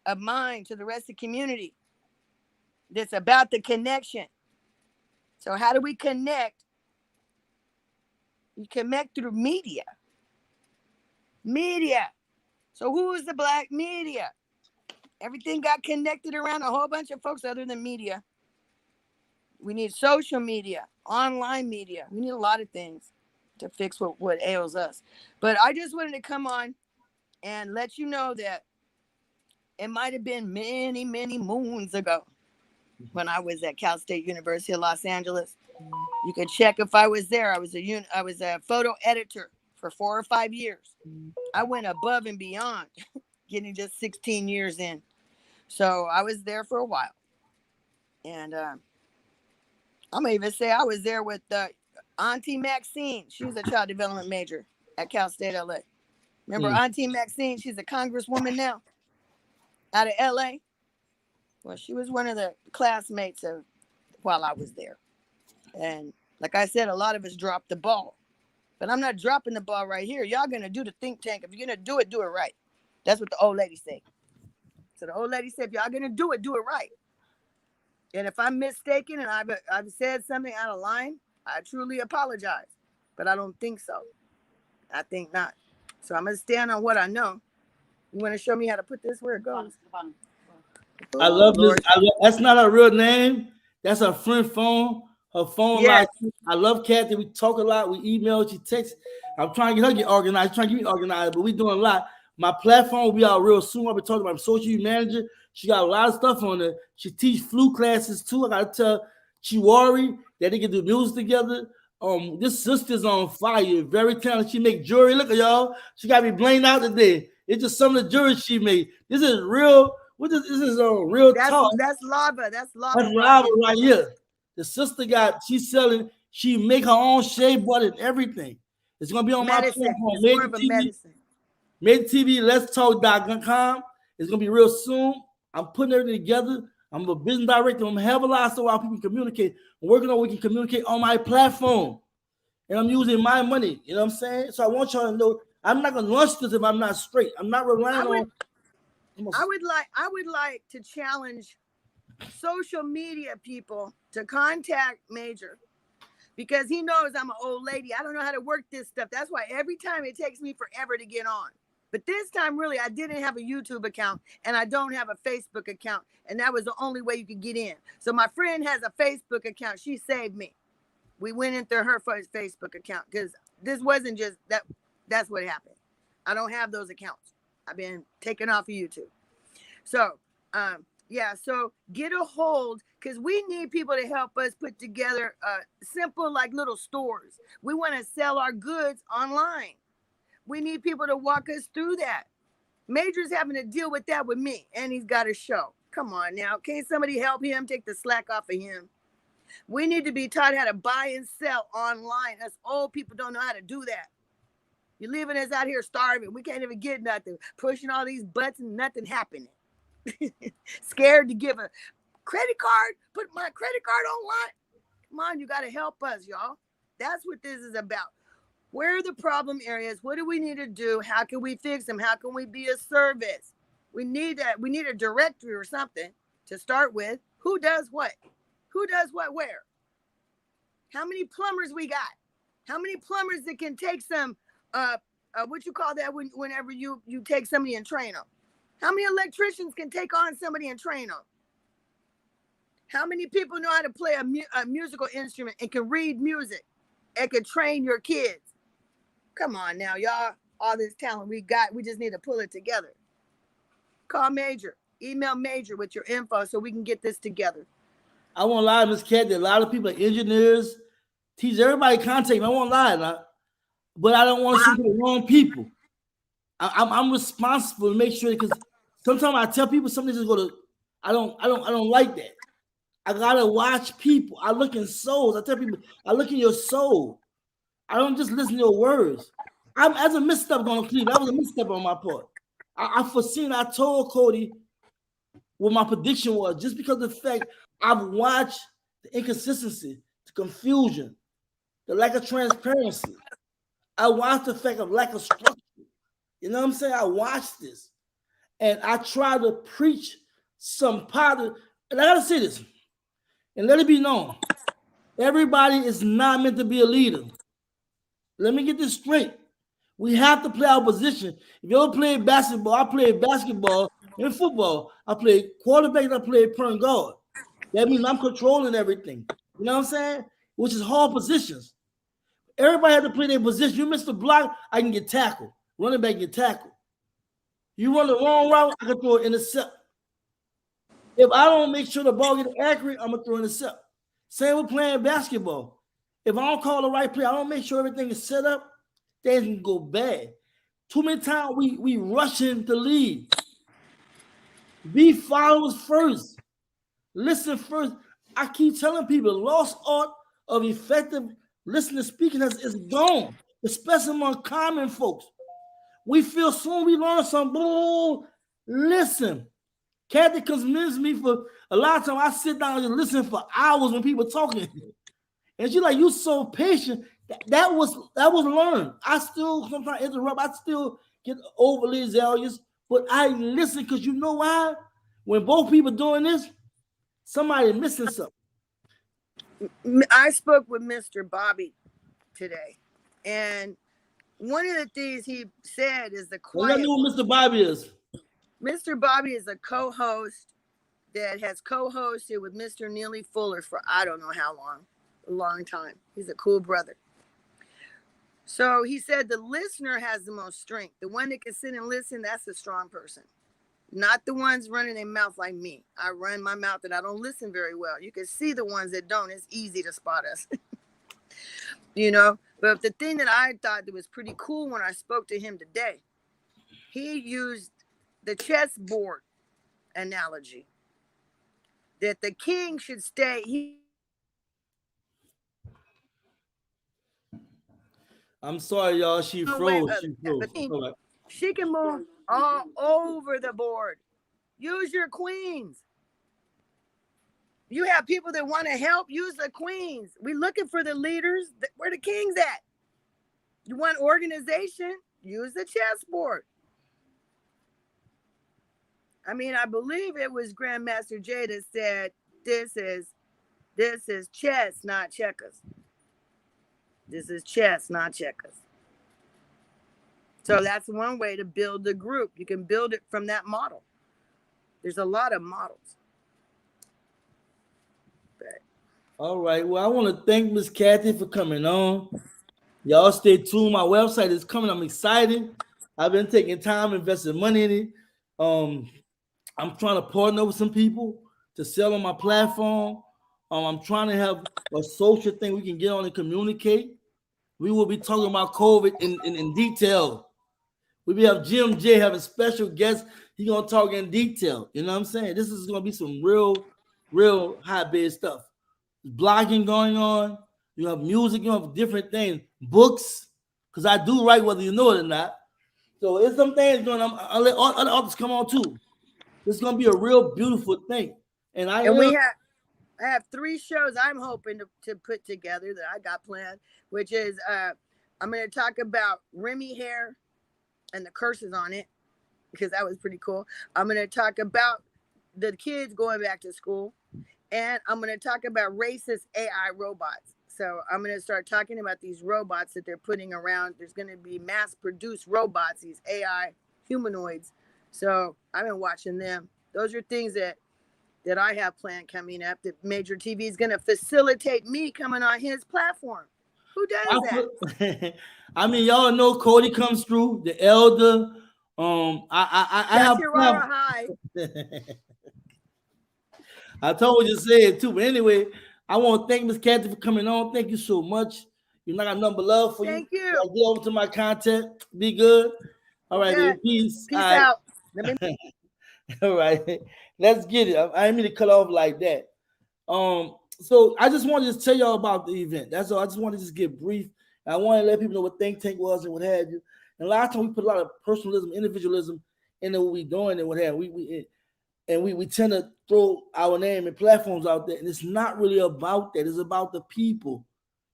of mind to the rest of the community. That's about the connection. So how do we connect? We connect through media. Media. So who is the black media? Everything got connected around a whole bunch of folks other than media. We need social media, online media. We need a lot of things to fix what ails us. But I just wanted to come on and let you know that it might have been many, many moons ago when I was at Cal State University of Los Angeles. You can check if I was there. I was a photo editor for 4 or 5 years. I went above and beyond, getting just 16 years in. So I was there for a while. And I'm going to even say I was there with Auntie Maxine. She was a child development major at Cal State LA. Remember Auntie Maxine? She's a congresswoman now out of LA. Well, she was one of the classmates of while I was there. And like I said, a lot of us dropped the ball. But I'm not dropping the ball right here. Y'all going to do the think tank. If you're going to do it right. That's what the old lady said. So the old lady said, if y'all going to do it right. And if I'm mistaken and I've said something out of line, I truly apologize. But I don't think so. I think not. So I'm going to stand on what I know. You want to show me how to put this where it goes? I love this. That's not her real name. That's her friend phone. Her phone. Yes. I love Kathy. We talk a lot. We email. She texts. I'm trying to get her get organized. Trying to get me organized, but we doing a lot. My platform will be out real soon. I'll be talking about social media manager. She got a lot of stuff on there. She teach flu classes too. I gotta tell Chiwari that they can do music together. This sister's on fire. Very talented. She make jewelry. Look at y'all. She got me blamed out today. It's just some of the jewelry she made. This is real. This is real talk. That's lava. That's lava. That's lava right here. The sister she's selling. She make her own shea butter and everything. It's gonna be on medicine. my platform. It's more of a medicine. MajorTvLetsTalk.com. It's gonna be real soon. I'm putting everything together. I'm a business director. I'm having a lot of stuff while people communicate. I'm working on we can communicate on my platform. And I'm using my money. You know what I'm saying? So I want y'all to know I'm not gonna launch this if I'm not straight. I'm not relying on. I would like to challenge social media people to contact Major because he knows I'm an old lady. I don't know how to work this stuff. That's why every time it takes me forever to get on. But this time, really, I didn't have a YouTube account and I don't have a Facebook account. And that was the only way you could get in. So my friend has a Facebook account. She saved me. We went into her first Facebook account because this wasn't just that. That's what happened. I don't have those accounts. I've been taken off of YouTube. So, so get a hold because we need people to help us put together simple like little stores. We want to sell our goods online. We need people to walk us through that. Major's having to deal with that with me, and he's got a show. Come on now. Can't somebody help him take the slack off of him? We need to be taught how to buy and sell online. Us old people don't know how to do that. You're leaving us out here starving. We can't even get nothing. Pushing all these buttons and nothing happening. Scared to give a credit card, put my credit card online. Come on, you got to help us, y'all. That's what this is about. Where are the problem areas? What do we need to do? How can we fix them? How can we be a service? We need that. We need a directory or something to start with. Who does what? Who does what where? How many plumbers we got? How many plumbers that can take some, what you call that whenever you take somebody and train them? How many electricians can take on somebody and train them? How many people know how to play a musical instrument and can read music and can train your kids? Come on now, y'all. All this talent we got, we just need to pull it together. Call Major. Email Major with your info so we can get this together. I won't lie, Miss Cat. A lot of people, engineers, teach everybody contact me. I won't lie, now, but I don't want to send to the wrong people. I'm responsible to make sure because sometimes I tell people something just go to. I don't like that. I gotta watch people. I look in souls. I tell people I look in your soul. I don't just listen to your words. As a misstep on Cleveland. That was a misstep on my part. I foreseen. I told Cody what my prediction was just because of the fact I've watched the inconsistency, the confusion, the lack of transparency. I watched the fact of lack of structure. You know what I'm saying? I watched this, and I try to preach some positive. And I gotta say this, and let it be known: everybody is not meant to be a leader. Let me get this straight. We have to play our position. If you ever play basketball, I played basketball and football. I played quarterback and I played point guard. That means I'm controlling everything. You know what I'm saying? Which is hard positions. Everybody has to play their position. You miss the block, I can get tackled. Running back get tackled. You run the wrong route, I can throw an intercept. If I don't make sure the ball gets accurate, I'm gonna throw an intercept. Same with playing basketball. If I don't call the right play, I don't make sure everything is set up, things can go bad. Too many times we rushing to lead. Be followers first. Listen first. I keep telling people, lost art of effective listening speaking is gone, especially among common folks. We feel soon we learn something. Listen. Kathy convinced me for a lot of time. I sit down and listen for hours when people talking. And she's like, you so patient. That was learned. I still sometimes interrupt. I still get overly zealous, but I listen because you know why? When both people doing this, somebody missing something. I spoke with Mr. Bobby today, and one of the things he said is the quiet. Let me know who Mr. Bobby is. Mr. Bobby is a co-host that has co-hosted with Mr. Neely Fuller for I don't know how long, a long time. He's a cool brother. So he said the listener has the most strength. The one that can sit and listen, that's a strong person. Not the ones running their mouth like me. I run my mouth and I don't listen very well. You can see the ones that don't. It's easy to spot us. You know, but the thing that I thought that was pretty cool when I spoke to him today, he used the chessboard analogy that the king should stay. I'm sorry, y'all. She froze. She can move all over the board. Use your queens. You have people that want to help. Use the queens. We're looking for the leaders. Where the kings at? You want organization? Use the chessboard. I mean, I believe it was Grandmaster Jay that said, this is chess, not checkers. This is chess, not checkers. So that's one way to build the group. You can build it from that model. There's a lot of models. But. All right. Well, I want to thank Miss Kathy for coming on. Y'all stay tuned. My website is coming. I'm excited. I've been taking time, investing money in it. I'm trying to partner with some people to sell on my platform. I'm trying to have a social thing we can get on and communicate. We will be talking about COVID in detail. We will have Jim J having special guests. He's going to talk in detail. You know what I'm saying? This is going to be some real high-bid stuff. Blogging going on. You have music. You have different things. Books, because I do write whether you know it or not. So there's some things going on. I'll let other authors come on too. It's going to be a real beautiful thing. I have 3 shows I'm hoping to put together that I got planned, which is I'm going to talk about Remy hair and the curses on it, because that was pretty cool. I'm going to talk about the kids going back to school, and I'm going to talk about racist AI robots. So I'm going to start talking about these robots that they're putting around. There's going to be mass-produced robots, these AI humanoids. So I've been watching them. Those are things that I have planned coming up, that Major TV is going to facilitate me coming on his platform. Who does that? I mean, y'all know Cody comes through, the elder. I have high. I told you to say it too, but anyway, I want to thank Miss Kathy for coming on. Thank you so much. You know, I got nothing but love for you. Thank you. I'll get over to my content. Be good. All right, baby. Peace. Peace out. All right, let's get it. I didn't mean to cut off like that. So I just wanted to tell y'all about the event. That's all. I just wanted to just get brief. I want to let people know what think tank was and what have you. And a lot of times we put a lot of personalism, individualism into what we're doing and what have we tend to throw our name and platforms out there, and it's not really about that. It's about the people.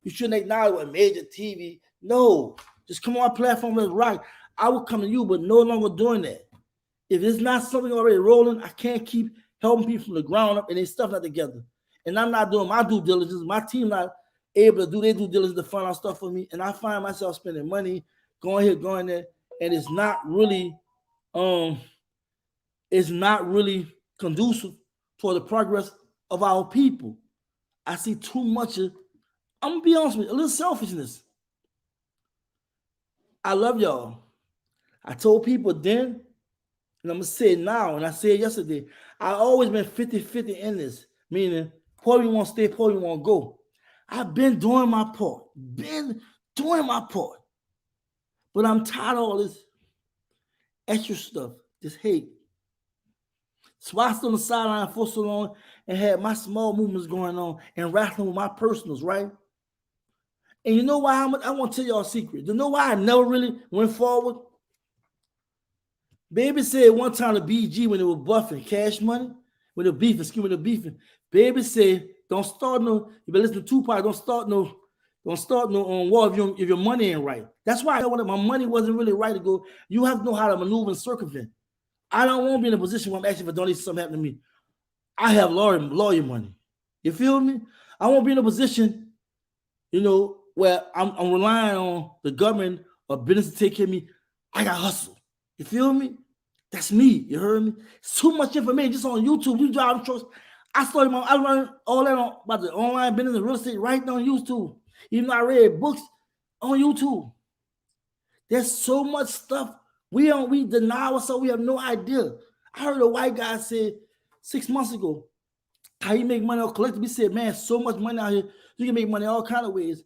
You shouldn't acknowledge what Major TV. No, just come on our platform. Let's rock. I will come to you, but no longer doing that. If it's not something already rolling, I can't keep helping people from the ground up and they stuff not together. And I'm not doing my due diligence. My team not able to do their due diligence to find out stuff for me. And I find myself spending money, going here, going there, and it's not really conducive for the progress of our people. I see too much of, I'm gonna be honest with you, a little selfishness. I love y'all. I told people then, and I'm gonna say it now, and I said yesterday, I've always been 50-50 in this, meaning part of you want to stay, part of you want to go. I've been doing my part, but I'm tired of all this extra stuff, this hate. So I stood on the sideline for so long and had my small movements going on and wrestling with my personals, right? And you know why? I want to tell y'all a secret. You know why I never really went forward? Baby said one time to BG when they were buffing Cash Money, when they were beefing, excuse me, they were beefing. Baby said, don't start no, you better listen to Tupac, don't start no war if your money ain't right. That's why I wanted my money wasn't really right to go. You have to know how to maneuver and circumvent. I don't want to be in a position where I'm asking for donations, something happened to me. I have lawyer money. You feel me? I won't be in a position, where I'm relying on the government or business to take care of me. I got hustle. You feel me? That's me. You heard me? It's too much information just on YouTube. You drive trucks. I learned all that about the online business and real estate right on YouTube. Even though I read books on YouTube. There's so much stuff. We deny ourselves. We have no idea. I heard a white guy say 6 months ago how you make money on collective. He said, man, so much money out here. You can make money all kind of ways.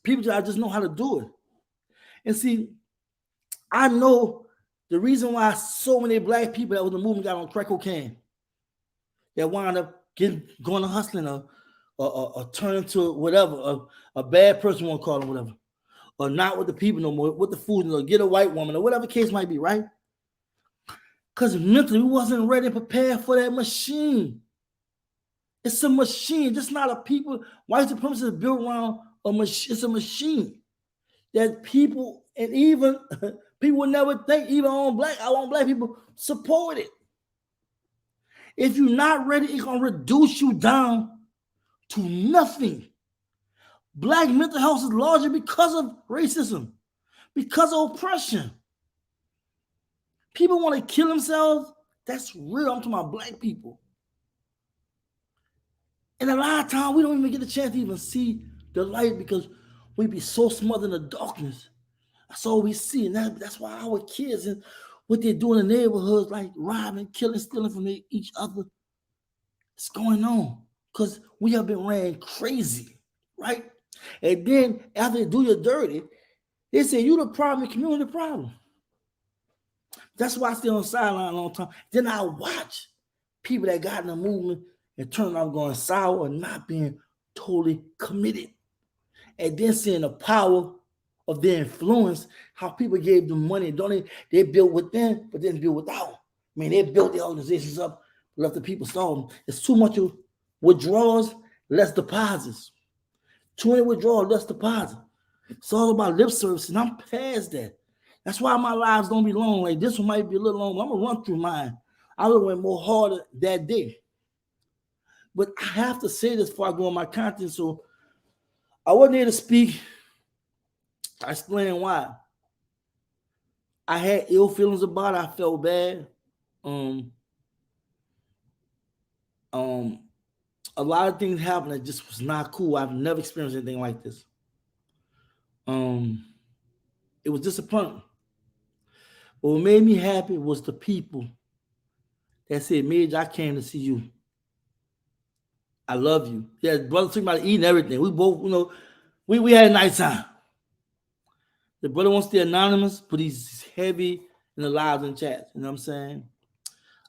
People just know how to do it. And see, I know the reason why so many black people that was in the movement got on crack cocaine, that wound up going to hustling or turning to whatever, a bad person, won't call them whatever, or not with the people no more, with the food, or get a white woman, or whatever the case might be, right? Because mentally we wasn't ready and prepared for that machine. It's a machine, just not a people. White supremacy is built around a machine. It's a machine that people, and even people would never think, even on black people support it. If you're not ready, it's gonna reduce you down to nothing. Black mental health is largely because of racism, because of oppression. People want to kill themselves. That's real. I'm talking about black people. And a lot of times we don't even get a chance to even see the light because we be so smothered in the darkness. That's all we see. And that's why our kids and what they do in the neighborhoods, like robbing, killing, stealing from each other, it's going on because we have been ran crazy, right? And then after they do you dirty, they say you the problem, the community problem. That's why I stay on the sideline a long time. Then I watch people that got in the movement and turn out going sour or not being totally committed. And then seeing the power of their influence, how people gave them money, don't they built within, but didn't build without. I mean, they built the organizations up, left the people starving. It's too much of withdrawals, less deposits. Too many withdrawals, less deposits. It's all about lip service, and I'm past that. That's why my lives don't be long. Like this one might be a little long, but I'm gonna run through mine. I would have went more harder that day. But I have to say this before I go on my content. So I wasn't here to speak. I explain why. I had ill feelings about it. I felt bad. A lot of things happened that just was not cool. I've never experienced anything like this. It was disappointing. But what made me happy was the people that said, Midge, I came to see you. I love you. Yeah, brother talking about eating everything. We both, we had a nice time. The brother wants to stay anonymous, but he's heavy in the lives and chats. You know what I'm saying?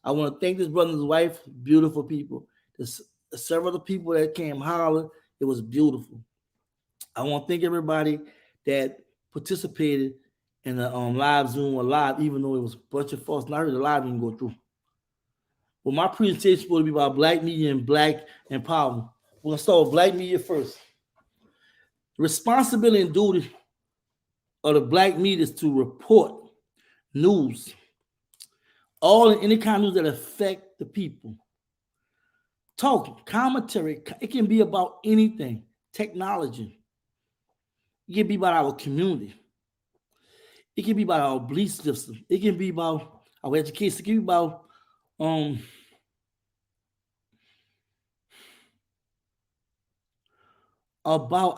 I want to thank this brother and his wife, beautiful people. There's several other people that came holler. It was beautiful. I want to thank everybody that participated in the live Zoom or live, even though it was a bunch of false. Not heard the live didn't go through. Well, my presentation is supposed to be about black media and black empowerment. We're going to start with black media first. Responsibility and duty of the black media is to report news, all in any kind of news that affect the people. Talking, commentary, it can be about anything, technology. It can be about our community. It can be about our belief system. It can be about our education. It can be about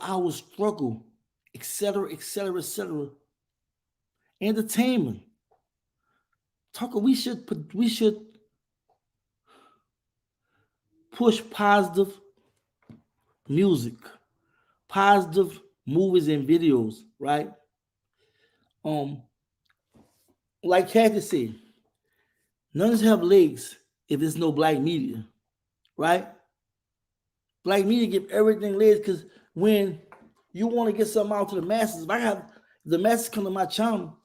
our struggle, etc., etc., etc. Entertainment. We should push positive music, positive movies and videos, right? Like Kathy said, none of us have legs if there's no black media, right? Black media give everything legs because when you want to get something out to the masses, if the masses come to my channel,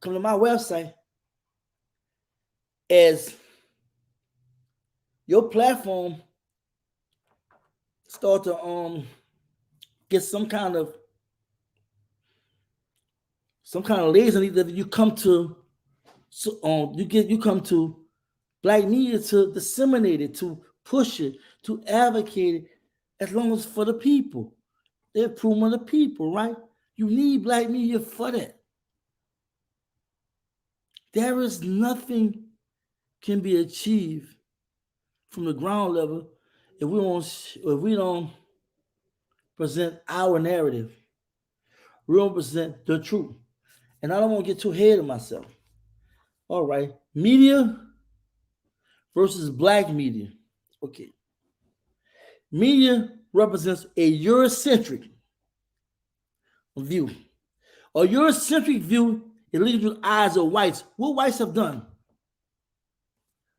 come to my website, as your platform start to get some kind of laziness, that you come to black media to disseminate it, to push it, to advocate it, as long as for the people, the improvement of the people, right? You need black media for that. There is nothing can be achieved from the ground level if we don't present our narrative. We don't present the truth. And I don't want to get too ahead of myself. All right. Media versus black media. Okay. Media represents a Eurocentric view. A Eurocentric view, it leads with eyes of whites. What whites have done?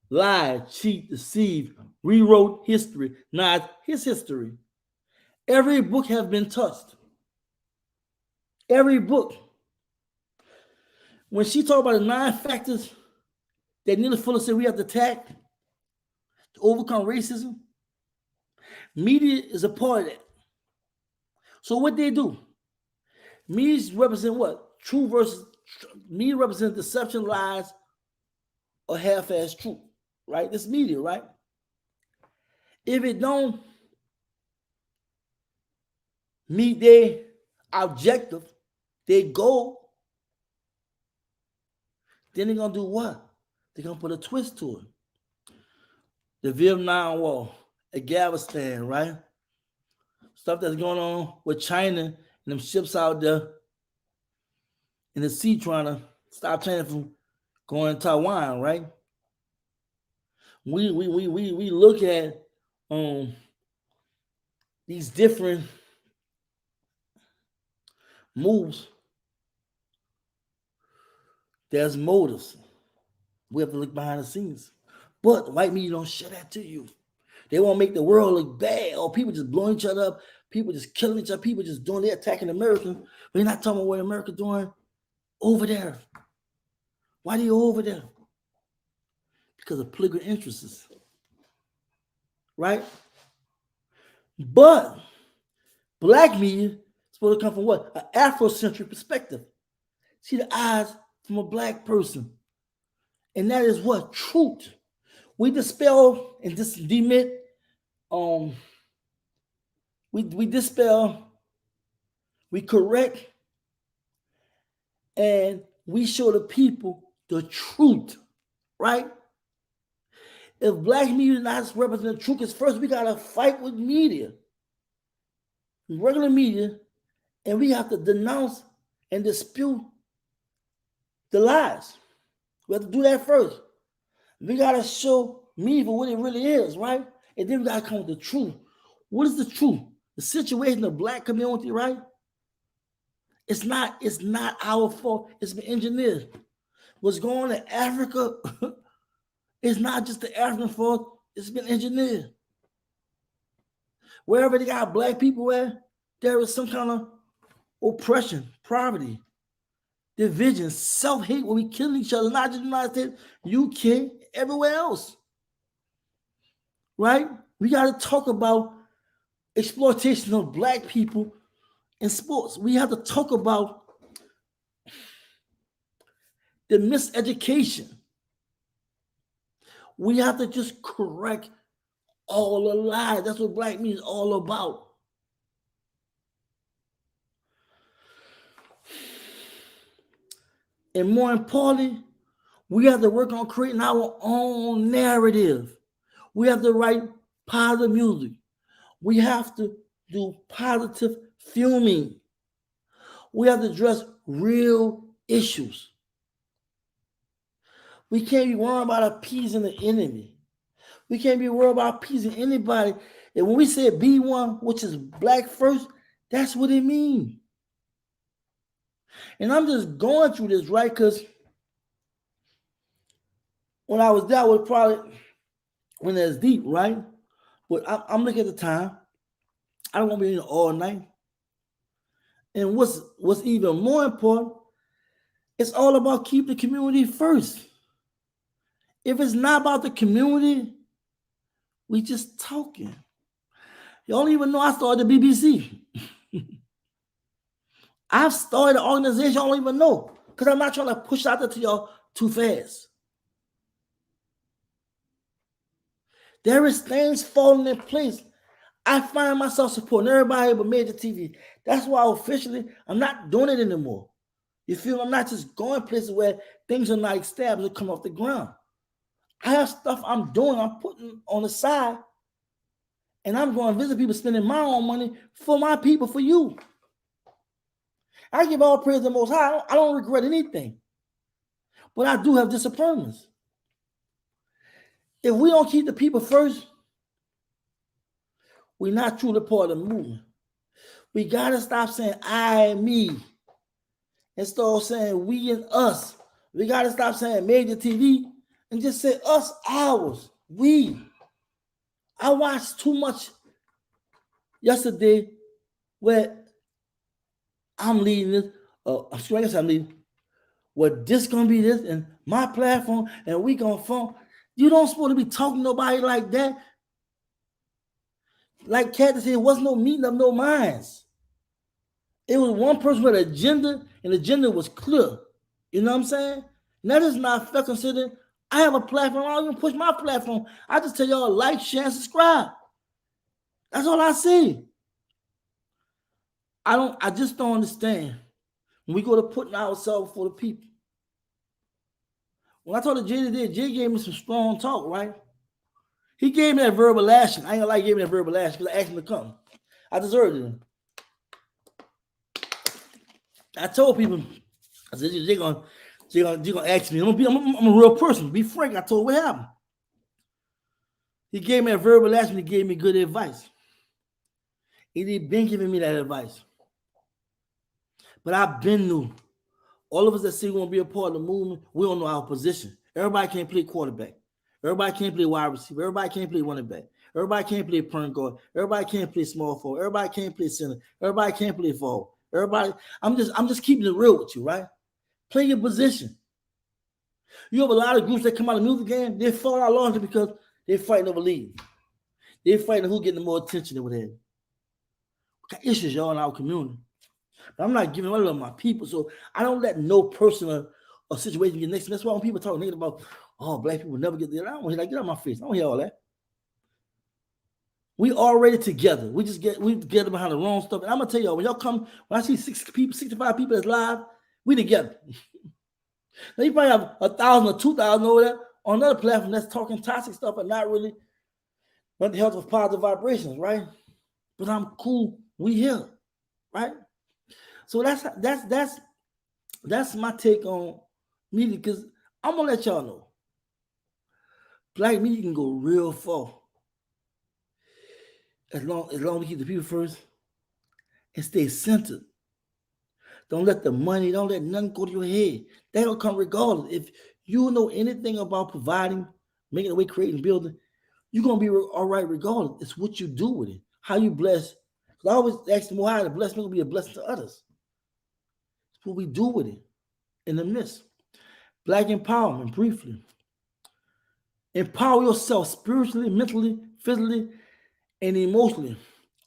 Lied, cheat, deceived, rewrote history, not his history. Every book has been touched. Every book. When she talked about the 9 factors that Neely Fuller said we have to attack to overcome racism, media is a part of that. So what they do? Media represent what? True versus media represent deception, lies, or half-assed truth, right? This media, right? If it don't meet their objective, their goal, then they're gonna do what? They're gonna put a twist to it. The Vietnam War, Afghanistan, right? Stuff that's going on with China and them ships out there in the sea trying to stop China from going to Taiwan, right? We look at these different moves. There's motives. We have to look behind the scenes. But white media don't show that to you. They want to make the world look bad. Or people just blowing each other up. People just killing each other. People just they're attacking Americans. But they're not talking about what America's doing over there. Why are they over there? Because of political interests. Right? But black media is supposed to come from what? An Afrocentric perspective. See the eyes from a black person. And that is what? Truth. We dispel and demit. We dispel, we correct, and we show the people the truth, right? If black media is not representing the truth, because first we got to fight with media, regular media, and we have to denounce and dispute the lies. We have to do that first. We got to show media for what it really is, right? And then we got to come with the truth. What is the truth? The situation of black community, right? It's not our fault. It's been engineered. What's going on in Africa is not just the African fault. It's been engineered. Wherever they got black people at, there is some kind of oppression, poverty, division, self-hate where we killing each other, not just in the United States, UK, everywhere else. Right? We got to talk about exploitation of black people in sports. We have to talk about the miseducation. We have to just correct all the lies. That's what black media is all about. And more importantly, we have to work on creating our own narrative. We have to write positive music. We have to do positive filming. We have to address real issues. We can't be worried about appeasing the enemy. We can't be worried about appeasing anybody. And when we say B1, which is black first, that's what it means. And I'm just going through this, right? Because when I was there, I was probably when it's deep, right? But I'm looking at the time. I don't want to be in all night. And what's even more important, it's all about keeping the community first. If it's not about the community, we just talking. You don't even know I started the BBC. I've started an organization, I don't even know. Because I'm not trying to push out there to y'all too fast. There is things falling in place. I find myself supporting everybody but Major TV. That's why officially I'm not doing it anymore. You feel me? I'm not just going places where things are not established or come off the ground. I have stuff I'm doing, I'm putting on the side, and I'm going to visit people, spending my own money for my people, for you. I give all praise to the Most High. I don't regret anything. But I do have disappointments. If we don't keep the people first, we're not truly part of the movement. We got to stop saying I and me and start saying we and us. We got to stop saying Major TV and just say us, ours, we. I watched too much yesterday where I'm leading this. I guess I'm leading. Well, this gonna be this and my platform, and we gonna phone. You don't supposed to be talking to nobody like that. Like Cat said, it wasn't no meeting of no minds. It was one person with an agenda, and the agenda was clear. You know what I'm saying? And that is not fair considering I have a platform. I don't even push my platform. I just tell y'all like, share, and subscribe. That's all I see. I just don't understand. When we go to putting ourselves for the people. When I told Jay today, Jay gave me some strong talk, right? He gave me that verbal lashing. I ain't gonna lie, he gave me that verbal lashing because I asked him to come. I deserved it. I told people, I said, Jay gonna ask me. I'm a real person. Be frank. I told him what happened. He gave me a verbal lashing. He gave me good advice. He'd been giving me that advice. But I've been new. All of us that say we want to be a part of the movement, we don't know our position. Everybody can't play quarterback. Everybody can't play wide receiver. Everybody can't play running back. Everybody can't play point guard. Everybody can't play small forward. Everybody can't play center. Everybody can't play forward. Everybody, I'm just keeping it real with you, right? Play your position. You have a lot of groups that come out of the music game, they fall out largely because they're fighting over lead. They're fighting who's getting more attention than whatever. We got issues, y'all, in our community. But I'm not giving up my people, so I don't let no person or situation get next to me. That's why when people talk negative about, oh, black people never get there, I don't want to hear, like, get out of my face. I don't hear all that. We already together. We together behind the wrong stuff. And I'm gonna tell y'all, when y'all come, when I see 65 people that's live, we together. Now you probably have 1,000 or 2,000 over there on another platform that's talking toxic stuff and not really but the health of positive vibrations, right? But I'm cool. We here, right? So that's my take on media, because I'm gonna let y'all know. Black media can go real far. As long as we keep the people first and stay centered. Don't let the money, don't let nothing go to your head. That'll come regardless. If you know anything about providing, making a way, creating, building, you're gonna be all right regardless. It's what you do with it, how you bless. Because I always ask them, how to bless me will be a blessing to others. It's what we do with it in the midst. Black empowerment, briefly. Empower yourself spiritually, mentally, physically, and emotionally.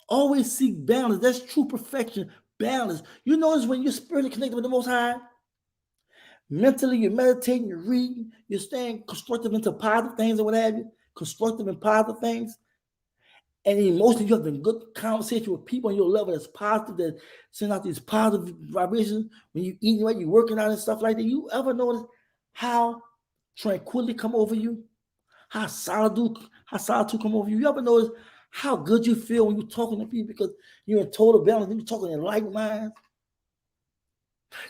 Always seek balance. That's true perfection. Balance. You notice when you're spiritually connected with the Most High, mentally you're meditating, you're reading, you're staying constructive into positive things or what have you, constructive and positive things. And emotionally, you have a good conversation with people on your level that's positive, that send out these positive vibrations. When you eat right, you're working out and stuff like that. You ever notice how tranquility come over you? How solitude come over you? You ever notice how good you feel when you're talking to people because you're in total balance, you're talking in like minds?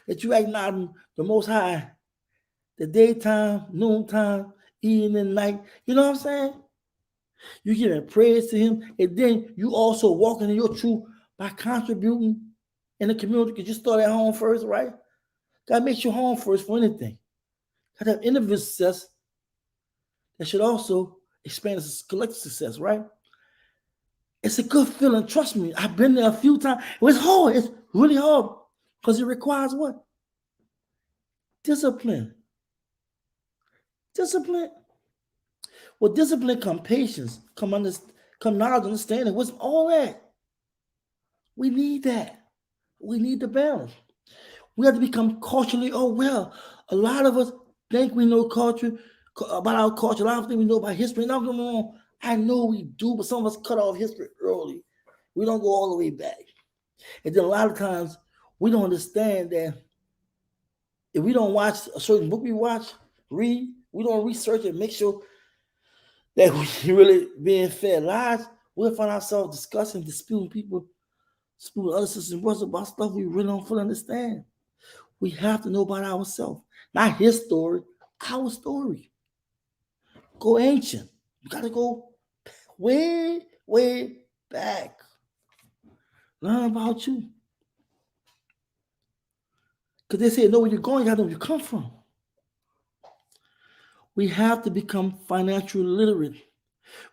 That you acknowledge the Most High, the daytime, noontime, evening, night. You know what I'm saying? You're giving praise to Him, and then you also walking in your truth by contributing in the community, because you start at home first, right? God makes you home first for anything. God have individual success that should also expand as collective success, right? It's a good feeling. Trust me. I've been there a few times. It's hard. It's really hard because it requires what? Discipline. Discipline. With discipline come patience, come knowledge, understanding, wisdom, all that. We need that. We need the balance. We have to become culturally aware. A lot of us think we know culture about our culture. A lot of things we know about history. No, no, no. I know we do, but some of us cut off history early. We don't go all the way back. And then a lot of times we don't understand that if we don't watch a certain book we read, we don't research it, make sure that we really being fed lies, we'll find ourselves discussing, disputing other sisters and brothers about stuff we really don't fully understand. We have to know about ourselves, not his story, our story. Go ancient. You got to go way, way back. Learn about you. Because they say, know where you're going, you got to know where you come from. We have to become financially literate.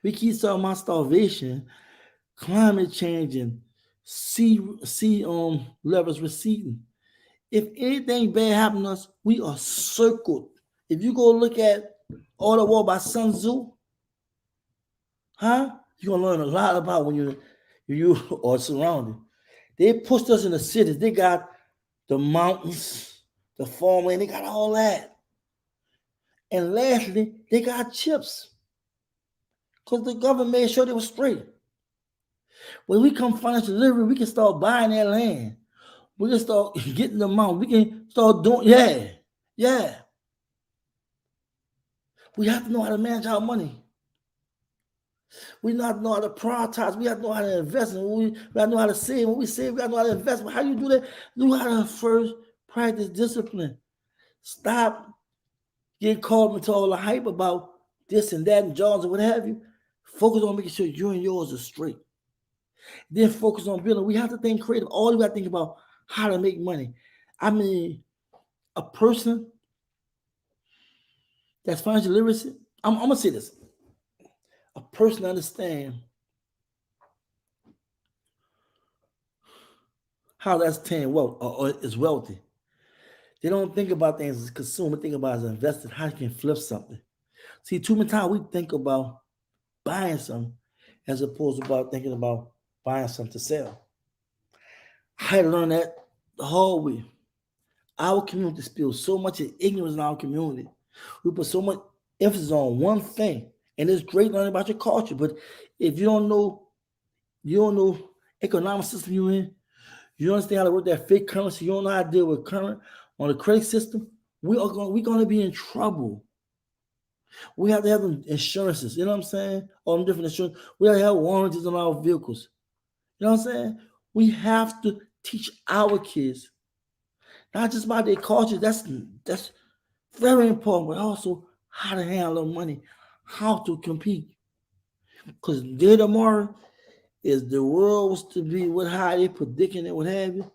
We keep talking about starvation, climate change, and sea levels receding. If anything bad happens to us, we are circled. If you go look at All the War by Sun Tzu, you're gonna learn a lot about when you are surrounded. They pushed us in the cities. They got the mountains, the farmland, they got all that. And lastly, they got chips. Because the government made sure they were straight. When we come financial liberty, we can start buying that land. We can start getting the amount. We can start doing, yeah. We have to know how to manage our money. We have to know how to prioritize. We have to know how to invest. We have to know how to save. When we save, we have to know how to invest. But how you do that? You got to first practice discipline. Stop getting caught into all the hype about this and that and jobs or what have you. Focus on making sure you and yours are straight. Then focus on building. We have to think creative. All you got to think about how to make money. I mean, a person that's financial literacy, I'm going to say this. A person understands how that's 10 wealth or is wealthy. They don't think about things as consumer, think about as invested, how you can flip something. See, too many times we think about buying something as opposed to about thinking about buying something to sell. I had to learn that the hard way. Our community spills so much ignorance in our community. We put so much emphasis on one thing. And it's great learning about your culture. But if you don't know economic system you're in, you don't understand how to work that fake currency, you don't know how to deal with current on the credit system, we're going to be in trouble. We have to have insurances, you know what I'm saying? All them different insurance. We have to have warranties on our vehicles. You know what I'm saying? We have to teach our kids, not just about their culture, that's very important, but also how to handle money, how to compete. Because day tomorrow, is the world was to be what how they predicting it, what have you.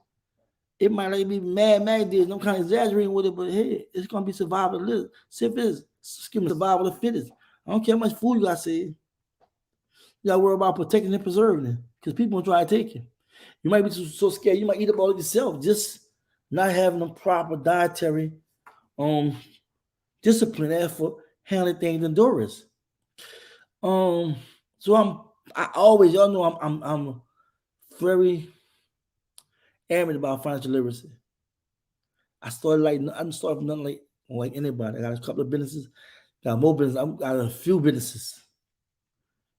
It might not be mad days. I'm kind of exaggerating with it, but hey, it's gonna be survival of the survival of the fittest. I don't care how much food you got saved. You gotta worry about protecting and preserving it because people try to take you. You might be so scared you might eat up all of yourself, just not having the proper dietary discipline there for handling things endurance. So I always, y'all know I'm very adamant about financial literacy. I didn't start from nothing like anybody. I got a couple of businesses, got more business. I got a few businesses,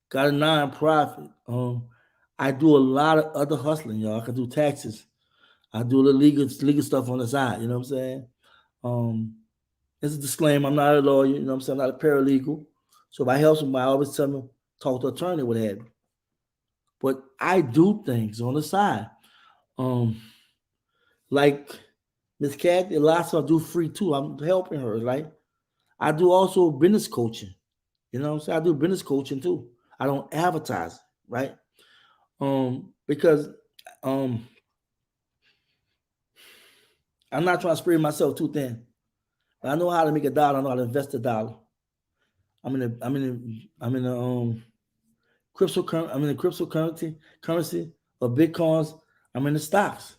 got a nonprofit. I do a lot of other hustling, y'all. I can do taxes. I do the legal stuff on the side. You know what I'm saying? It's a disclaimer. I'm not a lawyer. You know what I'm saying? I'm not a paralegal. So if I help somebody, I always tell them talk to an attorney, what have you. But I do things on the side. Like Miss Kathy, a lot of stuff I do free too. I'm helping her. Like I do also business coaching. You know what I'm saying? I do business coaching too. I don't advertise, right? Because I'm not trying to spread myself too thin. But I know how to make a dollar. I know how to invest a dollar. I'm in the currency of Bitcoins. I'm in the stocks.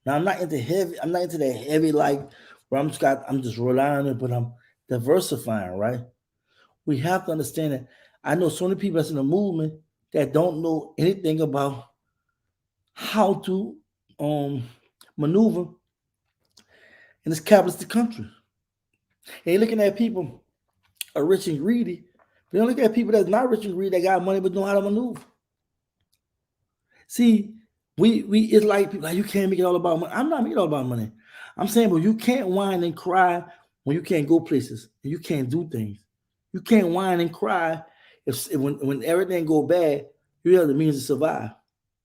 Now I'm not into that heavy like where I'm just relying on it, but I'm diversifying, right? We have to understand that. I know so many people that's in the movement that don't know anything about how to maneuver in this capitalistic country. And you're looking at people are rich and greedy. But you look at people that's not rich and greedy that got money but know how to maneuver. See, we it's like people like you can't make it all about money. I'm not making it all about money. I'm saying, but you can't whine and cry when you can't go places and you can't do things. You can't whine and cry if when everything go bad, you have the means to survive.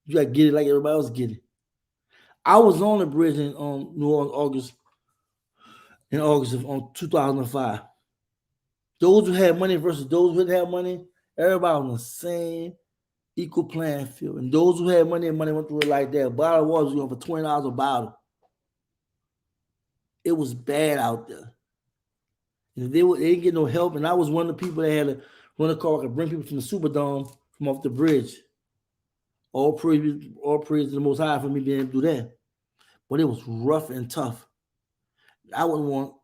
You gotta get it like everybody else get it. I was on the bridge in New Orleans in August of 2005. Those who had money versus those who didn't have money, everybody on the same equal playing field. And those who had money and money went through it like that. A bottle of water was going for $20 a bottle. It was bad out there. And they didn't get no help. And I was one of the people that had to run a car and bring people from the Superdome from off the bridge. All praise to the Most High for me being able to do that. But it was rough and tough. I wouldn't want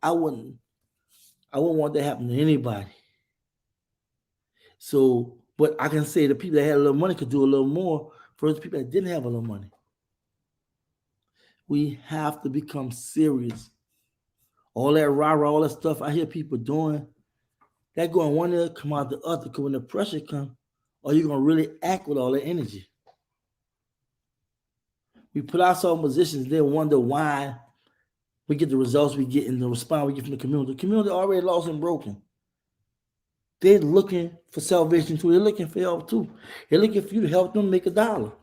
that to happen to anybody. So, but I can say the people that had a little money could do a little more versus people that didn't have a little money. We have to become serious. All that rah-rah, all that stuff I hear people doing, that going one ear, come out the other. Because when the pressure comes, are you going to really act with all that energy? We put ourselves in positions, then wonder why we get the results we get and the response we get from the community. The community already lost and broken. They're looking for salvation too. They're looking for help too. They're looking for you to help them make $1.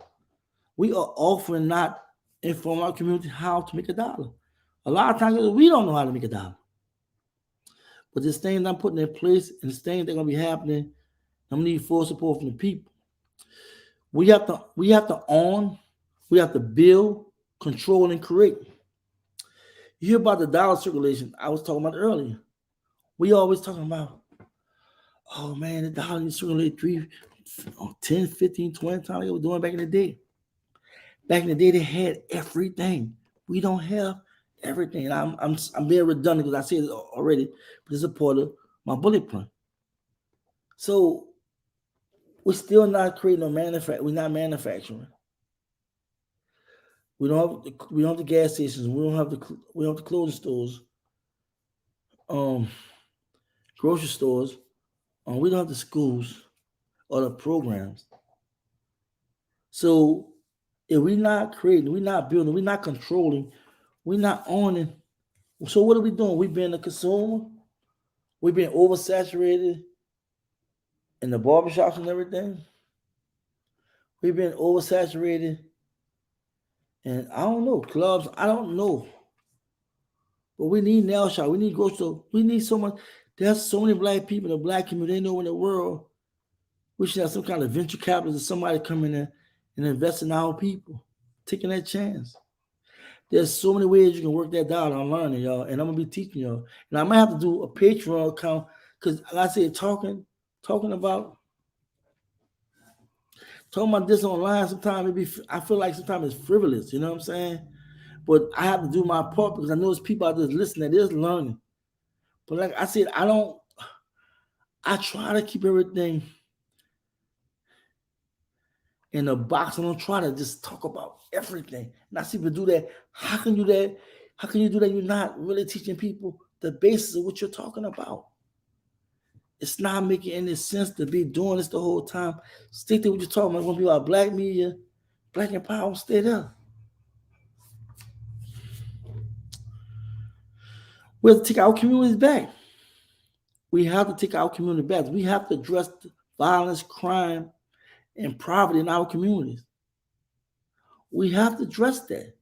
We are often not informing our community how to make $1. A lot of times we don't know how to make $1. But there's things I'm putting in place and there's things that are going to be happening. I'm going to need full support from the people. We have to own, we have to build, control, and create. You hear about the dollar circulation I was talking about earlier. We always talking about, oh man, the dollar needs to circulate 10, 15, 20 times like it was doing back in the day. Back in the day, they had everything. We don't have everything. And I'm being redundant because I said it already, but it's a part of my bullet point. So we're still not creating we're not manufacturing. We don't have the gas stations. We don't have the clothing stores, grocery stores. We don't have the schools or the programs. So if we're not creating, we're not building, we're not controlling, we're not owning. So what are we doing? We've been a consumer. We've been oversaturated in the barbershops and everything. We've been oversaturated. And I don't know, clubs, I don't know. But we need nail shop. We need grocery store. We need so much. There's so many black people in the black community. They know in the world we should have some kind of venture capitalist or somebody coming in and invest in our people, taking that chance. There's so many ways you can work that dollar. I'm learning, y'all, and I'm gonna be teaching y'all. And I might have to do a Patreon account because, like I said, talking about this online. Sometimes I feel like sometimes it's frivolous. You know what I'm saying? But I have to do my part because I know there's people out there listening that is learning. But like I said, I try to keep everything in a box. I don't try to just talk about everything. And I see people do that. How can you do that? How can you do that? You're not really teaching people the basis of what you're talking about. It's not making any sense to be doing this the whole time. Stick to what you're talking about. It's going to be about black media, black empowerment, stay there. We have to take our communities back. We have to take our community back. We have to address violence, crime, and poverty in our communities. We have to address that.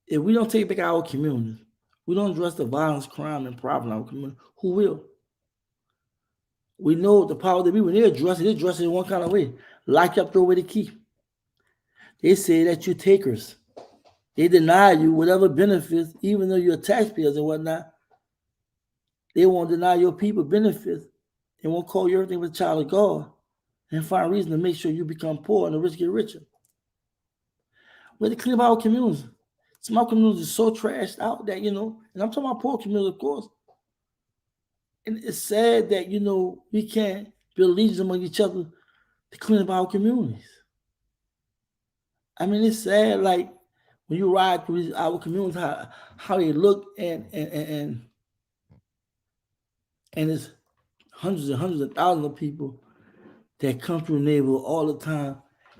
If we don't take back our communities, we don't address the violence, crime, and poverty in our community, who will? We know the power that be when they address it in one kind of way. Lock up, throw away the key. They say that you're takers. They deny you whatever benefits, even though you're taxpayers and whatnot. They won't deny your people benefits. They won't call you everything but a child of God and find a reason to make sure you become poor and the rich get richer. We have to clean up our communities. Some of our communities are so trashed out that, and I'm talking about poor communities, of course. And it's sad that, we can't build leaders among each other to clean up our communities. I mean, it's sad, like, when you ride through our communities, how they look, and it's hundreds and hundreds of thousands of people that come through the neighborhood all the time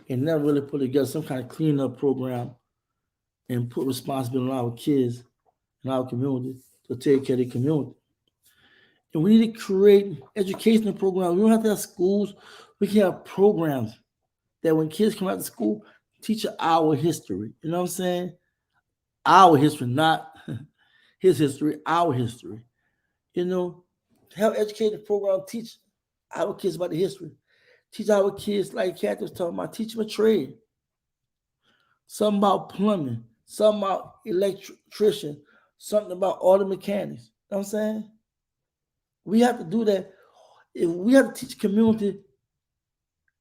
and never really put together some kind of cleanup program and put responsibility on our kids in our community to take care of the community. And we need to create educational programs. We don't have to have schools. We can have programs that when kids come out of school, teach our history. You know what I'm saying? Our history, not his history, our history. Have educational program, teach our kids about the history. Teach our kids, like Kathy was talking about, teach them a trade. Something about plumbing, something about electrician, something about auto mechanics. You know what I'm saying? We have to do that. If we have to teach community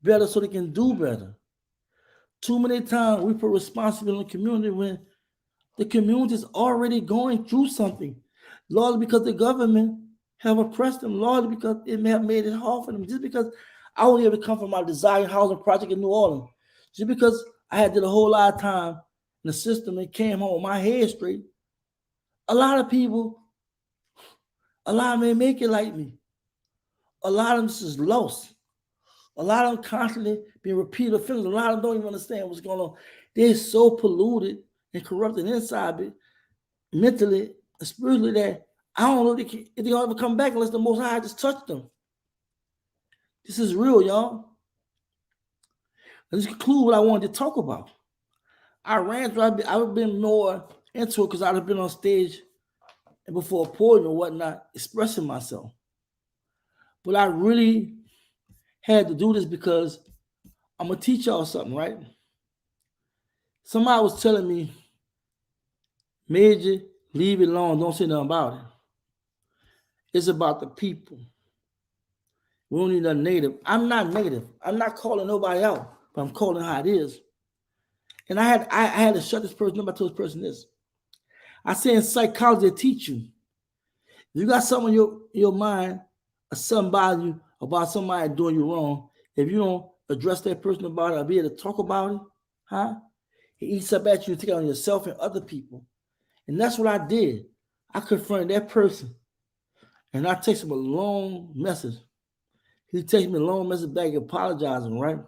better so they can do better. Too many times we put responsibility on the community when the community is already going through something. Largely because the government have oppressed them, largely because it may have made it hard for them. Just because I was able to come from my desired housing project in New Orleans, just because I had did a whole lot of time in the system and came home with my head straight, a lot of people, a lot of them ain't make it like me. A lot of them just lost. A lot of them constantly being repeated offenders. A lot of them don't even understand what's going on. They're so polluted and corrupted inside, mentally and spiritually, that I don't know if they'll ever come back unless the Most High just touched them. This is real, y'all. Let's conclude what I wanted to talk about. I ran through, I've been more into it because I'd have been on stage and before a podium or whatnot, expressing myself. But I really had to do this because I'm going to teach y'all something, right? Somebody was telling me, Major, leave it alone, don't say nothing about it. It's about the people. We don't need nothing negative. I'm not negative. I'm not calling nobody out, but I'm calling how it is. And I had to shut this person up. I told this person this. I say in psychology, they teach you. If you got something in your mind or something bothering you about somebody doing you wrong, if you don't address that person about it or be able to talk about it, it eats up at you and take it on yourself and other people. And that's what I did. I confronted that person. And I texted him a long message. He texted me a long message back apologizing, right?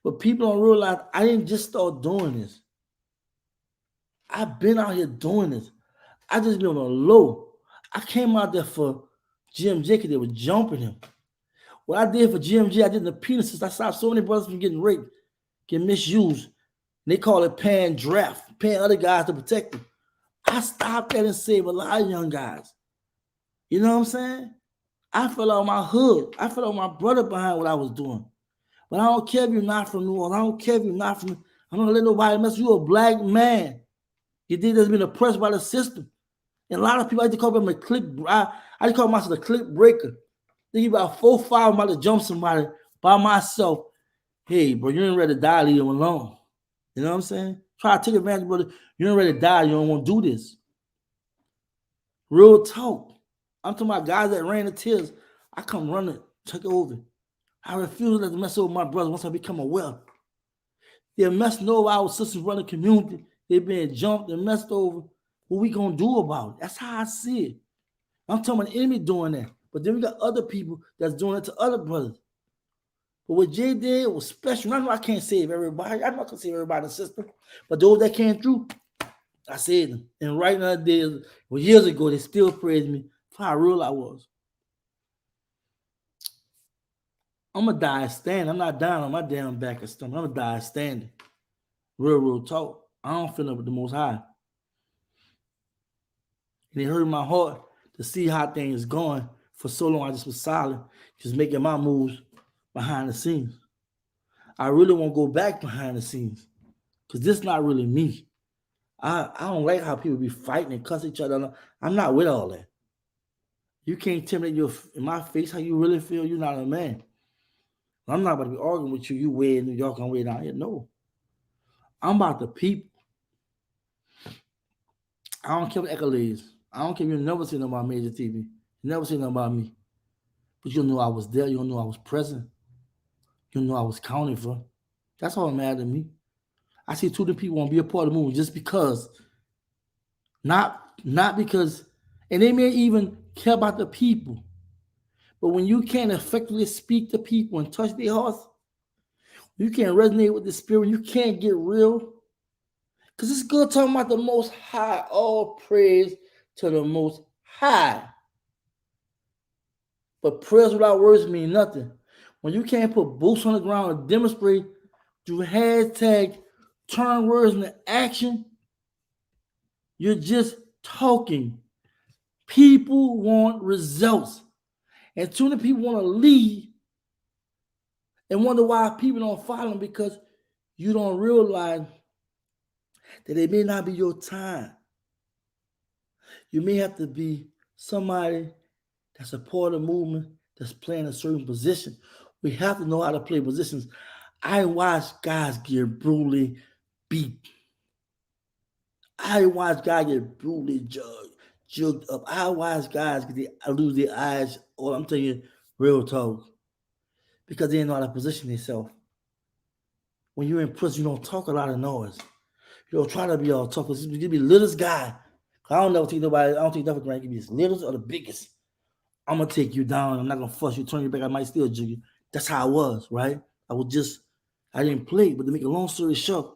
But people don't realize I didn't just start doing this. I've been out here doing this. I just been on a low. I came out there for GMJ because they were jumping him. What I did for GMJ, I did in the penises. I stopped so many brothers from getting raped, getting misused. And they call it paying draft, paying other guys to protect them. I stopped that and saved a lot of young guys. You know what I'm saying? I felt on my hood. I felt on my brother behind what I was doing. But I don't care if you're not from New Orleans. I don't care if you're not from, I'm not gonna let nobody mess with you. A black man. You think that's been oppressed by the system. And a lot of people, I just call them a click. I just call myself a click breaker. Think about 4 or 5 about to jump somebody by myself. Hey, bro, you ain't ready to die, leave them alone. You know what I'm saying? Try to take advantage, brother. You ain't ready to die, you don't want to do this. Real talk. I'm talking about guys that ran the tears. I come running, take it over. I refuse to mess over my brother once I become aware. They're messing over our sisters running the community. They're being jumped and messed over. What we gonna do about it? That's how I see it. I'm talking about the enemy doing that. But then we got other people that's doing it to other brothers. But what Jay did was special. I know I can't save everybody. I'm not gonna save everybody in the system. But those that came through, I saved them. And right now, years ago, they still praised me for how real I was. I'm gonna die standing. I'm not dying on my damn back or stomach. I'm gonna die standing. Real talk. I don't feel up with the Most High. And it hurt my heart to see how things going. For so long, I just was silent, just making my moves behind the scenes. I really want to go back behind the scenes because this is not really me. I don't like how people be fighting and cuss each other. I'm not with all that. You can't tell me in my face how you really feel. You're not a man. I'm not about to be arguing with you. You way in New York, I'm way down here. No. I'm about the people. I don't care what accolades. I don't care if you never seen about Major TV. You never seen about me. But you know I was there. You know I was present. You know I was counting for. That's all that matters to me. I see two different people want to be a part of the movement just because, not because, and they may even care about the people. But when you can't effectively speak to people and touch their hearts, you can't resonate with the spirit, you can't get real. Because it's good talking about the Most High. All praise to the Most High. But prayers without words mean nothing. When you can't put boots on the ground and demonstrate through hashtag turn words into action, you're just talking. People want results. And too many people want to lead and wonder why people don't follow them, because you don't realize that it may not be your time. You may have to be somebody that's a part of the movement that's playing a certain position. We have to know how to play positions. I watch guys get brutally beat. I watch guys get brutally jugged up. I watch guys lose their eyes. Or I'm telling you, real talk. Because they didn't know how to position themselves. When you're in prison, you don't talk a lot of noise. You don't try to be all tough. You can be the littlest guy. I don't never take nobody. I don't take nothing for granted. You can be the littlest or the biggest. I'm gonna take you down. I'm not gonna fuss you, turn you back. I might still jig you. That's how I was, right? I didn't play. But to make a long story short,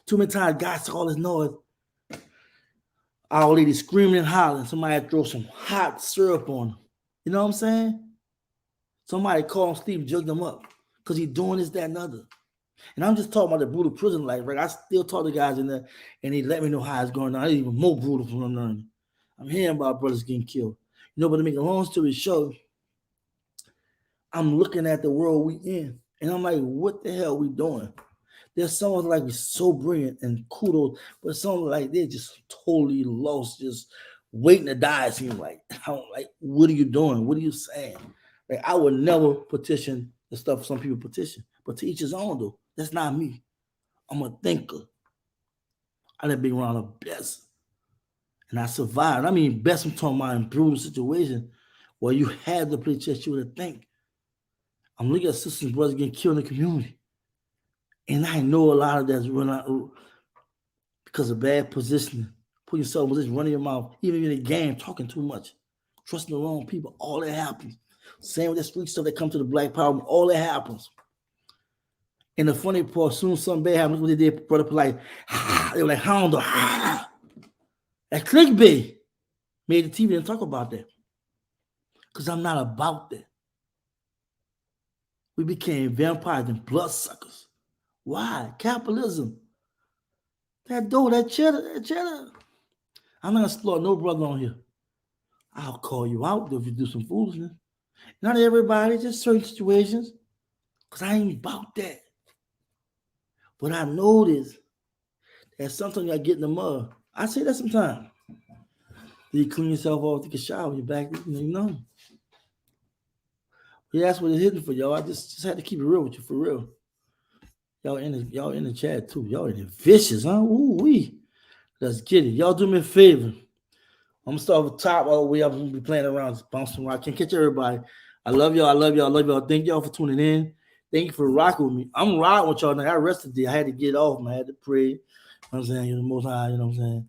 too many times guys talk all this noise. Our lady screaming and hollering. Somebody throw some hot syrup on them. You know what I'm saying? Somebody call him Steve, jug them up because he's doing this, that, and other. And I'm just talking about the brutal prison life, right? I still talk to guys in there, and they let me know how it's going on. It's even more brutal from them learning. I'm hearing about brothers getting killed. You know, but to make a long story short, I'm looking at the world we in, and I'm like, what the hell are we doing? There's someone like we're so brilliant and kudos, but someone like they're just totally lost, just waiting to die. It seems like, I'm like, what are you doing? What are you saying? Like, I would never petition the stuff some people petition, but to each his own though. That's not me. I'm a thinker. I done been around the best, and I survived. I mean, best I'm talking about in brutal situations where you had to play chess, you would think. I'm looking at sisters and brothers getting killed in the community. And I know a lot of that's run out because of bad positioning. Put yourself in position, running your mouth, even in the game, talking too much, trusting the wrong people. All that happens. Same with that street stuff that comes to the Black Power. All that happens. And the funny part, as soon as something bad happens, what they did, brother, like, they were like, hound dog. That clickbait made the TV didn't talk about that. Because I'm not about that. We became vampires and bloodsuckers. Why? Capitalism. That dough, that cheddar. I'm not gonna explore no brother on here. I'll call you out if you do some foolishness. Not everybody, just certain situations. Because I ain't about that. But I noticed that sometimes you gotta get in the mud. I say that sometimes. You clean yourself off, take a shower, you're back, you know. But that's what it's hitting for y'all. I just had to keep it real with you, for real. Y'all in the chat too. Y'all in the vicious, huh? Ooh wee. Let's get it. Y'all do me a favor. I'm gonna start with top all the way up. I'm gonna be playing around, bouncing around. I can't catch everybody. I love y'all. I love y'all. I love y'all. Thank y'all for tuning in. Thank you for rocking with me. I'm riding with y'all now. I rested today. I had to get off, man. I had to pray. You know what I'm saying? You know, the Most High, you know what I'm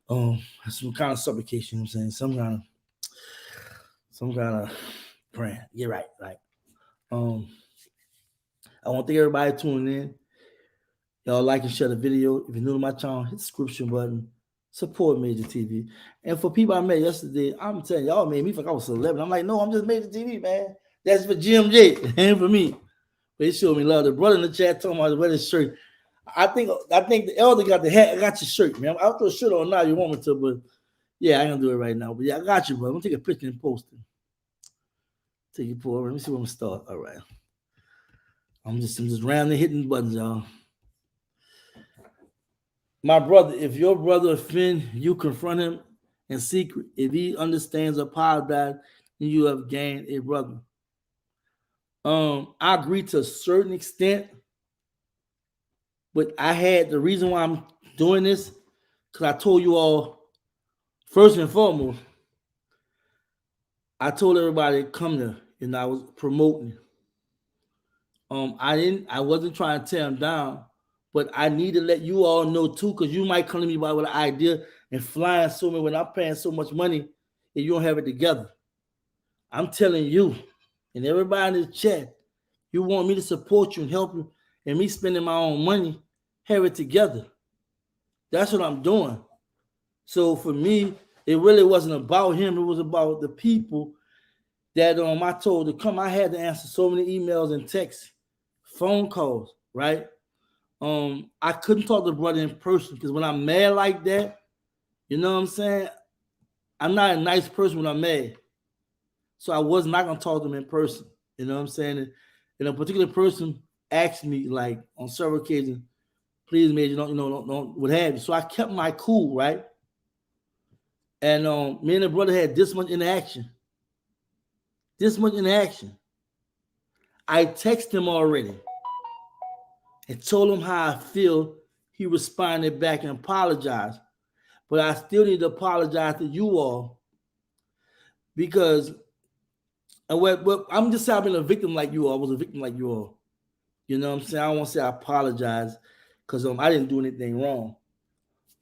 saying? Some kind of supplication, you know what I'm saying? Some kind of praying. You're right. Like, I want to thank everybody tuning in. Y'all like and share the video. If you're new to my channel, hit the subscription button. Support Major TV. And for people I met yesterday, I'm telling y'all made me feel like I was 11. I'm like, no, I'm just Major TV, man. That's for GMJ and for me. But they showed me love. The brother in the chat told me I was wearing his shirt. I think the elder got the hat. I got your shirt, man. I'll throw a shirt on now. You want me to, but yeah, I ain't gonna do it right now. But yeah, I got you, bro. I'm gonna take a picture and post it. Take it forward. Let me see where I'm gonna start. All right. I'm just randomly hitting buttons, y'all. My brother, if your brother offend, you confront him in secret. If he understands or apologizes, then you have gained a brother. I agree to a certain extent, but I had the reason why I'm doing this, because I told you all, first and foremost, I told everybody to come there, and I was promoting. I wasn't trying to tear them down, but I need to let you all know too, because you might come to me with an idea and flying somewhere when I'm paying so much money and you don't have it together. I'm telling you, and everybody in the chat, you want me to support you and help you, and me spending my own money, have it together. That's what I'm doing. So for me, it really wasn't about him. It was about the people that I told to come. I had to answer so many emails and texts, phone calls, right? I couldn't talk to the brother in person because when I'm mad like that, you know what I'm saying? I'm not a nice person when I'm mad. So I was not gonna talk to him in person. You know what I'm saying? And a particular person asked me, like, on several occasions, please, Major, don't what have you. So I kept my cool, right? And me and the brother had this much interaction. I texted him already and told him how I feel. He responded back and apologized. But I still need to apologize to you all because I'm just saying I've been a victim like you all. I was a victim like you all. You know what I'm saying? I don't want to say I apologize because I didn't do anything wrong.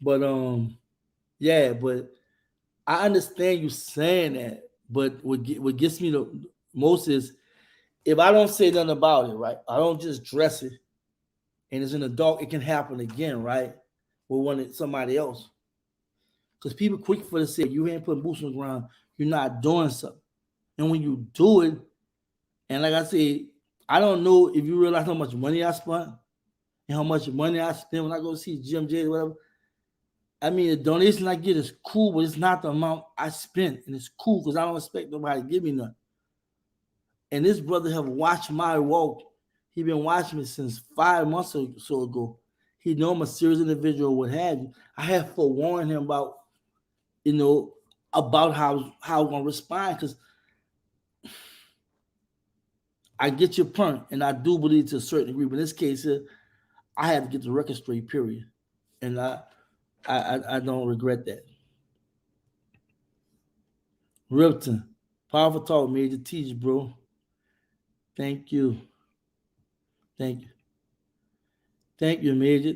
But yeah, but I understand you saying that. But what gets me the most is if I don't say nothing about it, right? I don't just dress it and it's in the dark, it can happen again, right? With somebody else. Because people quick for to say you ain't putting boots on the ground, you're not doing something. And when you do it, and like I said, I don't know if you realize how much money I spent and how much money I spend when I go see Jim J or whatever. I mean, the donation I get is cool, but it's not the amount I spent. And it's cool because I don't expect nobody to give me nothing. And this brother have watched my walk. He been watching me since 5 months or so ago. He know I'm a serious individual, what have you. I have forewarned him about, about how I'm gonna respond, because I get your point, and I do believe to a certain degree. But in this case, I had to get the record straight, period. And I don't regret that. Ripton, powerful talk, Major. Teach, bro. Thank you. Thank you, Major.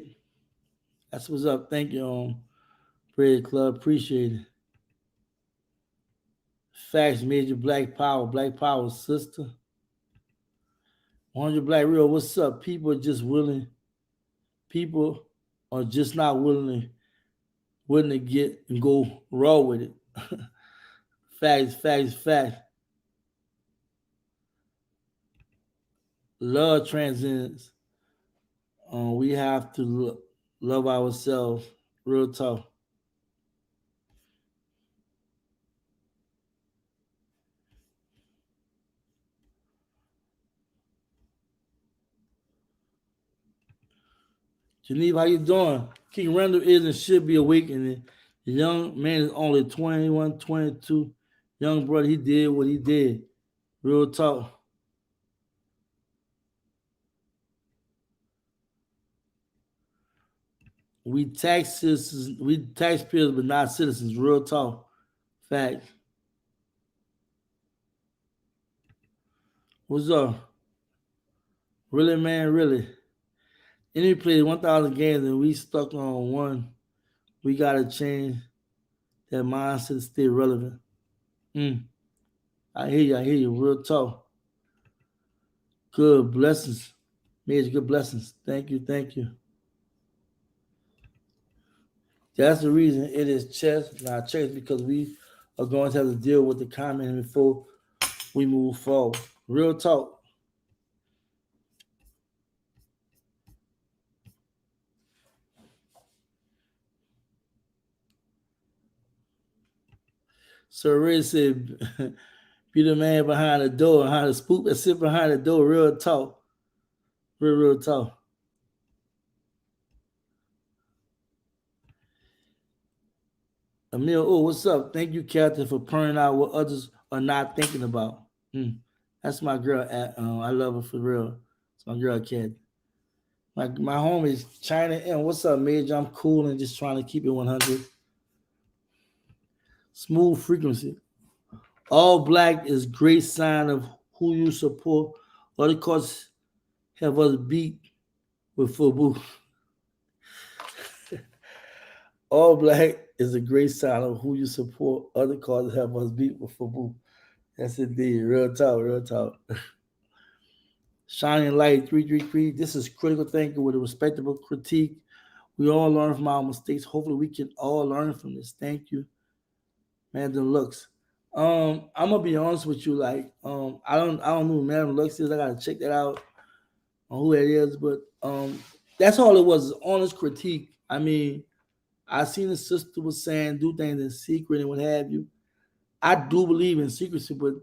That's what's up. Thank you, Prayer Club. Appreciate it. Facts, Major. Black Power, sister. 100 Black Real, what's up? People are just not willing to get and go raw with it. Facts. Love transcends. We have to love ourselves. Real talk. Geneva, how you doing? King Randall is and should be awakening. The young man is only 21, 22. Young brother, he did what he did. Real talk. We taxpayers, but not citizens. Real talk. Fact. What's up? Really, man, really. Any played 1,000 games and we stuck on one. We got to change that mindset to stay relevant. I hear you. Real talk. Good blessings. Major good blessings. Thank you. That's the reason it is chess, not chess, because we are going to have to deal with the comment before we move forward. Real talk. Sir Ray said, be the man behind the door, behind the spook that sit behind the door. Real talk. Real talk. Emil, what's up? Thank you, Captain, for pointing out what others are not thinking about. That's my girl. I love her for real. It's my girl, Cat. My home is China M. What's up, Major? I'm cool and just trying to keep it 100. Smooth frequency. All black is great sign of who you support. Other causes have us beat with football. All black is a great sign of who you support. Other causes have us beat with football. That's indeed. Real talk, real talk. Shining Light 333. This is critical thinking with a respectable critique. We all learn from our mistakes. Hopefully, we can all learn from this. Thank you, Madam Lux. I'm gonna be honest with you. Like, I don't know who Madam Lux is. I gotta check that out on who that is. But that's all it was. Honest critique. I mean, I seen the sister was saying do things in secret and what have you. I do believe in secrecy, but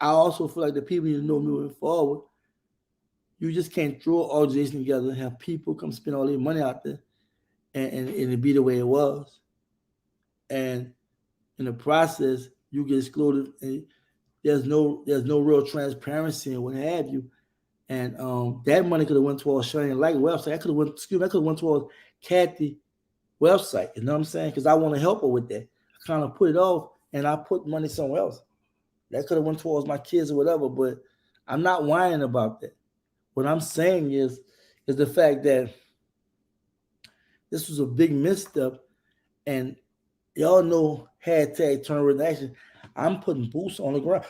I also feel like the people you know moving forward, you just can't throw an organization together and have people come spend all their money out there and it be the way it was. And in the process, you get excluded and there's no real transparency and what have you. And that money could have went towards Shining Light website. That could have went towards Kathy website. You know what I'm saying? Because I want to help her with that. I kind of put it off and I put money somewhere else. That could have went towards my kids or whatever, but I'm not whining about that. What I'm saying is the fact that this was a big misstep, and y'all know hashtag turn action. I'm putting boots on the ground.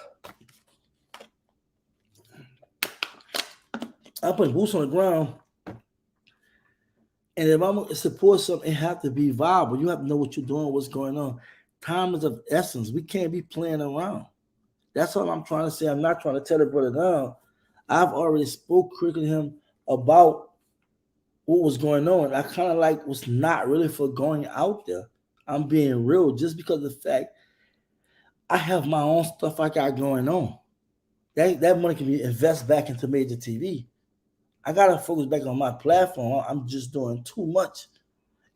I'm putting boots on the ground, and if I'm going to support something, it has to be viable. You have to know what you're doing, what's going on. Time is of essence. We can't be playing around. That's all I'm trying to say. I'm not trying to tell the brother down. I've already spoke critically to him about what was going on. I kind of like was not really for going out there. I'm being real just because of the fact I have my own stuff I got going on. That money can be invested back into Major TV. I gotta focus back on my platform. I'm just doing too much.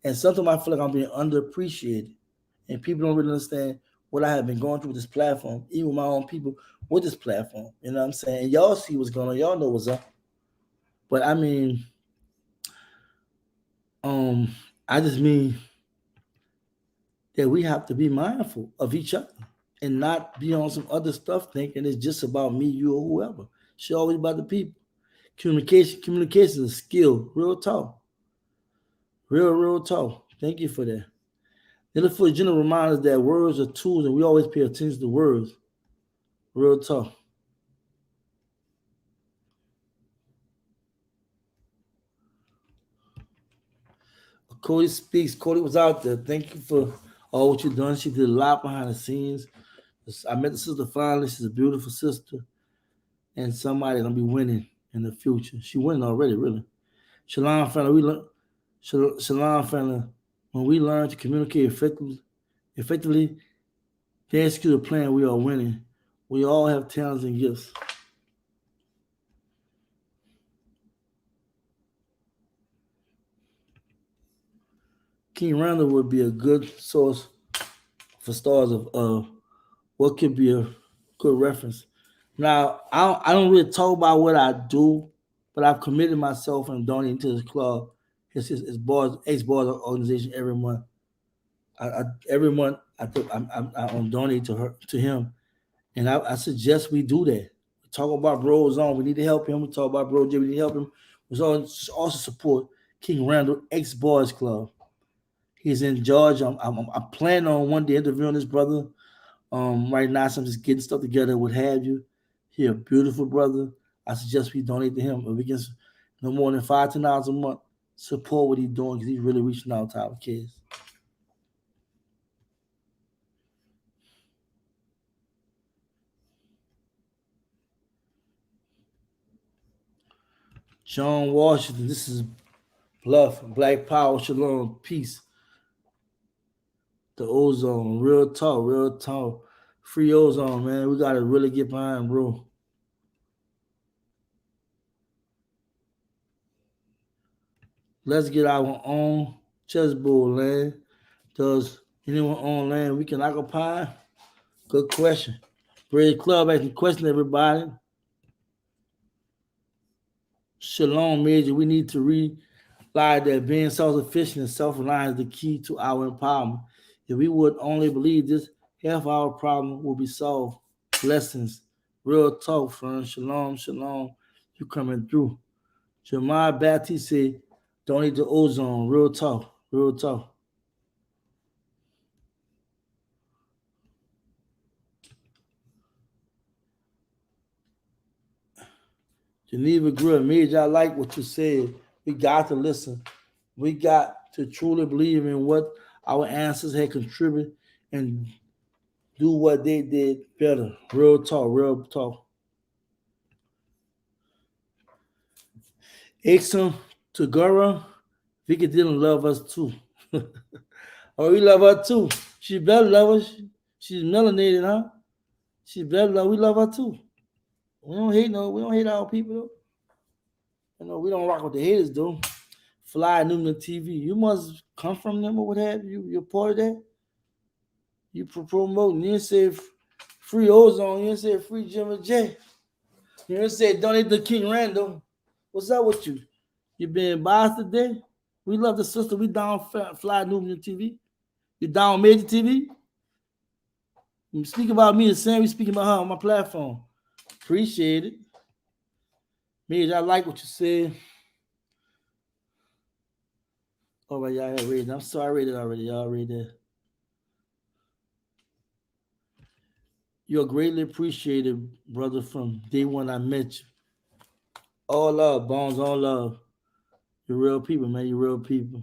And sometimes I feel like I'm being underappreciated. And people don't really understand what I have been going through with this platform, even with my own people with this platform. You know what I'm saying? And y'all see what's going on. Y'all know what's up. But I mean, I just mean that we have to be mindful of each other and not be on some other stuff thinking it's just about me, you, or whoever. It's always about the people. Communication is a skill. Real talk. Real talk. Thank you for that. Then for the general reminder that words are tools and we always pay attention to words. Real talk. Cody speaks. Cody was out there. Thank you for all what you've done. She did a lot behind the scenes. I met the sister finally. She's a beautiful sister. And somebody gonna be winning in the future. She winning already, really. Shalom family, Shalom family. When we learn to communicate effectively, they execute a plan, we are winning. We all have talents and gifts. King Randall would be a good source for stars of what could be a good reference. Now, I don't really talk about what I do, but I've committed myself and donating to this club, his ex-boys organization every month. Every month I'm donating to him, and I suggest we do that. We talk about Bro's on. We need to help him. We talk about Bro J. We need to help him. We also support King Randall ex-boys club. He's in Georgia. I'm planning on one day interviewing this brother. Right now, so I'm just getting stuff together, what have you. He a beautiful brother. I suggest we donate to him. If we get no more than $5-10 a month, support what he's doing because he's really reaching out to our kids. John Washington, this is Bluff, Black Power, Shalom, Peace. The Ozone, real talk. Free Ozone, man. We gotta really get behind, bro. Let's get our own chessboard land. Does anyone own land we can occupy? Good question. Bridge Club asking question, everybody. Shalom, Major. We need to realize that being self-sufficient and self-reliant is the key to our empowerment. If we would only believe this, half our problem will be solved. Blessings. Real talk, friend. Shalom, shalom. You coming through. Jeremiah Baptiste said, don't eat the ozone. Real talk. Real talk. Geneva Grill, Major, I like what you said. We got to listen. We got to truly believe in what our ancestors had contributed and do what they did better. Real talk, real talk. Exxon Tagora, Vicky didn't love us too. Oh, we love her too. She better love us. She's melanated, huh? She better love. We love her too. We don't hate no. We don't hate our people though. You know, we don't rock with the haters though. Fly Newman TV. You must come from them or what have you. You're part of that. You promoting. You didn't say free ozone. You didn't say free Jimmy J. You didn't say donate to King Randall. What's up with you? You being biased today? We love the sister. We down Fly Newman TV. You down Major TV? You speak about me the same. We speaking about her on my platform. Appreciate it. Major, I like what you said. All right, y'all have read it. I'm sorry I read it already. Y'all read it. You're greatly appreciated, brother, from day one I met you. All love, Bones, all love. You're real people, man. You're real people.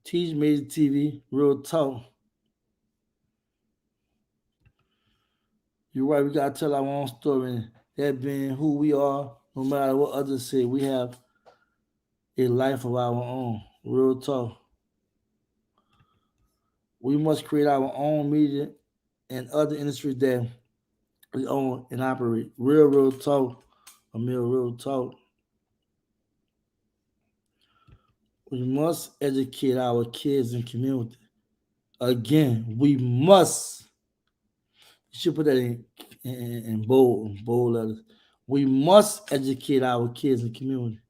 Teach Major TV, real talk. You're right. We gotta tell our own story. That being who we are, no matter what others say, we have a life of our own. Real talk. We must create our own media and other industries that we own and operate. Real talk. Amir, real talk. We must educate our kids and community. Again, we must. You should put that in bold letters. We must educate our kids and community.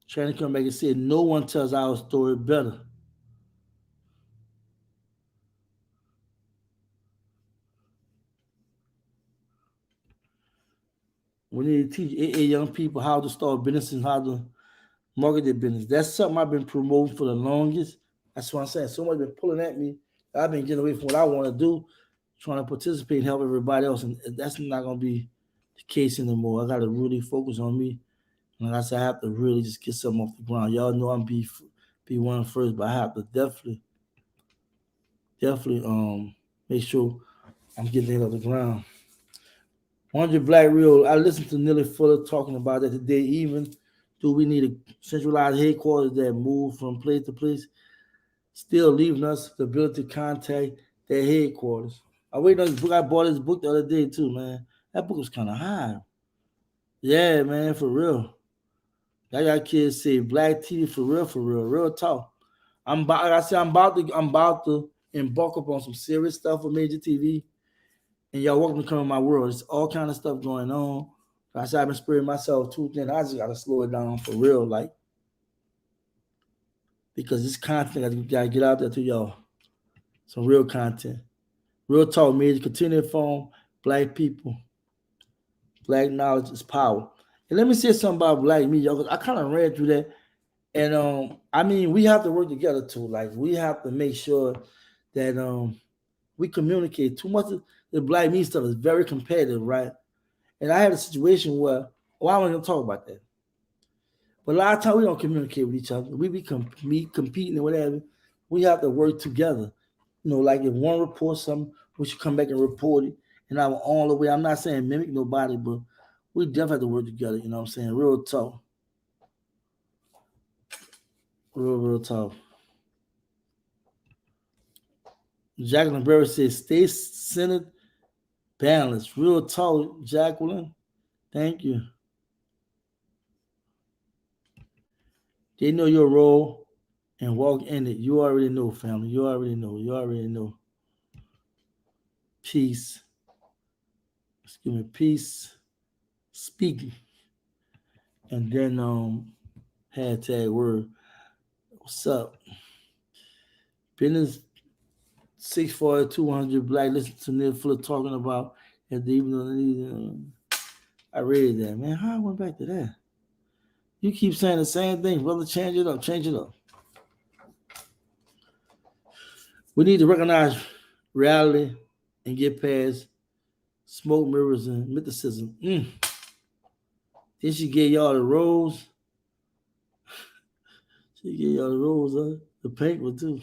Trying to come back and say no one tells our story better. We need to teach AA young people how to start business and how to market their business. That's something I've been promoting for the longest. That's what I'm saying. Someone's been pulling at me. I've been getting away from what I want to do, trying to participate and help everybody else. And that's not going to be the case anymore. I got to really focus on me. And like I said, I have to really just get something off the ground. Y'all know I'm be one first, but I have to definitely make sure I'm getting it off the ground. 100 Black Real, I listened to Nelly Fuller talking about that today. Even do we need a centralized headquarters that move from place to place, still leaving us the ability to contact their headquarters. I waited on this book. I bought this book the other day too, man. That book was kind of high. Yeah, man, for real. I got kids say Black TV for real talk. I'm about to embark upon some serious stuff with Major TV. And y'all welcome to come in my world. There's all kind of stuff going on. I said I've been spreading myself too thin. I just gotta slow it down for real, like, because this content I gotta get out there to y'all. Some real content. Real talk, Major. Continue to form Black people. Black knowledge is power. And let me say something about Black media. I kind of read through that. And I mean, we have to work together too. Like, we have to make sure that we communicate. Too much of the Black media stuff is very competitive, right? And I had a situation where, well, I don't even talk about that. But a lot of times we don't communicate with each other. We be competing and whatever. We have to work together. You know, like if one reports something, we should come back and report it in our own way. I'm not saying mimic nobody, but we definitely have to work together. You know what I'm saying? Real talk. Real talk. Jacqueline Berry says, stay centered, balanced. Real talk, Jacqueline. Thank you. They know your role and walk in it. You already know, family. You already know. Peace. peace speaking. And then hashtag word. What's up? Business 640-200 black. Listen to Neil Fuller talking about at the evening. I read that, man. How I went back to that? You keep saying the same thing, brother. Change it up. Change it up. We need to recognize reality and get past smoke mirrors and mythicism. Then she gave y'all the rose. She gave y'all the rose, the pink one too.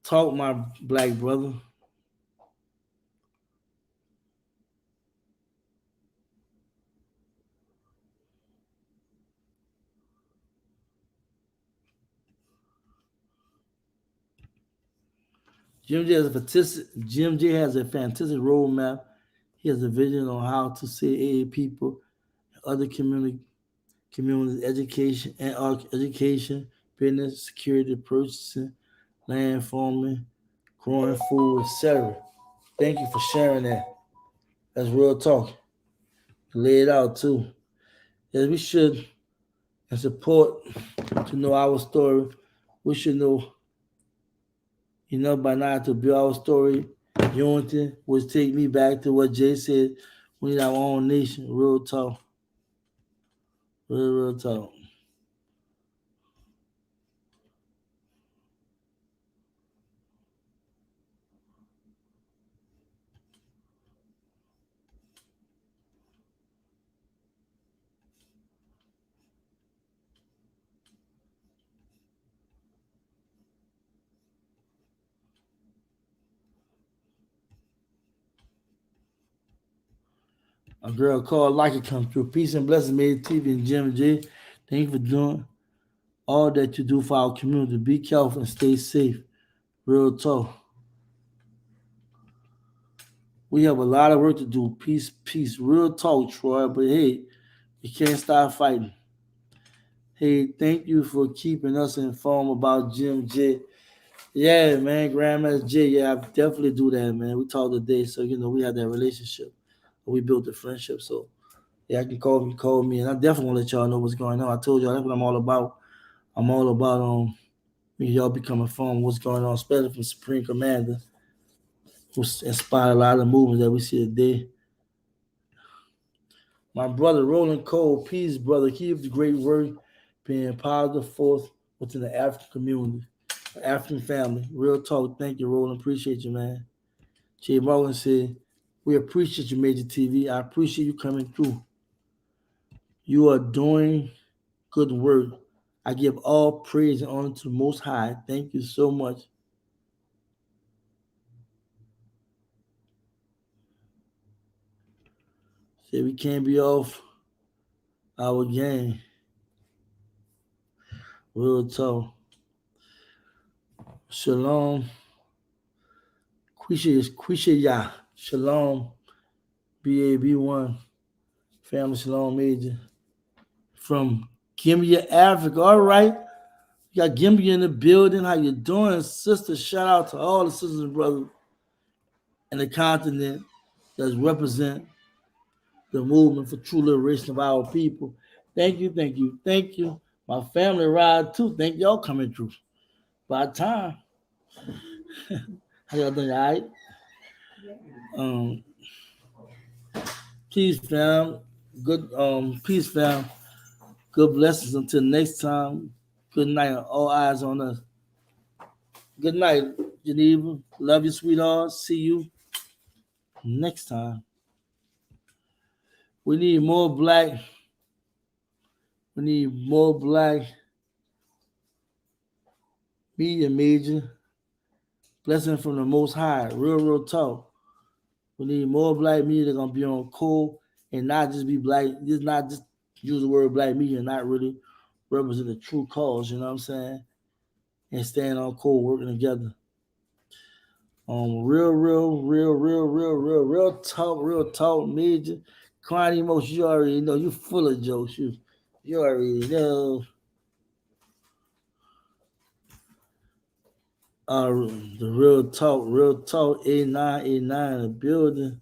Talk, my black brother. Jim J has a fantastic roadmap. He has a vision on how to aid people, other communities, education education, business, security, purchasing, land farming, growing food, etc. Thank you for sharing that. That's real talk. Lay it out too. Yes, we should and support to know our story. We should know by now to build our story. Unity, which take me back to what Jay said. We need our own nation. Real talk. Real talk. A girl called Like It come through. Peace and blessings, made TV and Jim J. Thank you for doing all that you do for our community. Be careful and stay safe. Real talk. We have a lot of work to do. Peace, peace. Real talk, Troy. But hey, we can't stop fighting. Hey, thank you for keeping us informed about Jim J. Yeah, man, Grandmaster J. Yeah, I definitely do that, man. We talked today, so we had that relationship. We built the friendship. So yeah, I can call me, and I definitely want to let y'all know what's going on. I told y'all that's what I'm all about. I'm all about y'all become informed what's going on, especially from Supreme Commander, who inspired a lot of movements that we see today. My brother Roland Cole, peace, brother. Keep the great work, being positive force within the African community, African family. Real talk. Thank you, Roland. Appreciate you, man. Jay Morgan said, we appreciate you, Major TV. I appreciate you coming through. You are doing good work. I give all praise and honor to the Most High. Thank you so much. Say we can't be off our game. Real talk. Shalom. Quisha Ya. Shalom. BAB1. Family Shalom Major. From Gambia, Africa. All right. You got Gambia in the building. How you doing, sister? Shout out to all the sisters and brothers in the continent that represent the movement for true liberation of our people. Thank you, thank you, thank you. My family ride too. Thank y'all coming through. By time. How y'all doing? All right? Peace, fam. Good peace, fam. Good blessings until next time. Good night. All eyes on us. Good night, Geneva. Love you, sweetheart. See you next time. We need more black. We need more black media major. Blessing from the Most High. Real talk. We need more black media that's gonna be on code and not just be black. Just not just use the word black media and not really represent the true cause. You know what I'm saying? And stand on code, working together. Real talk, major. Crying emotion, you already know. You full of jokes. You already know. The real talk, 8989 in the building.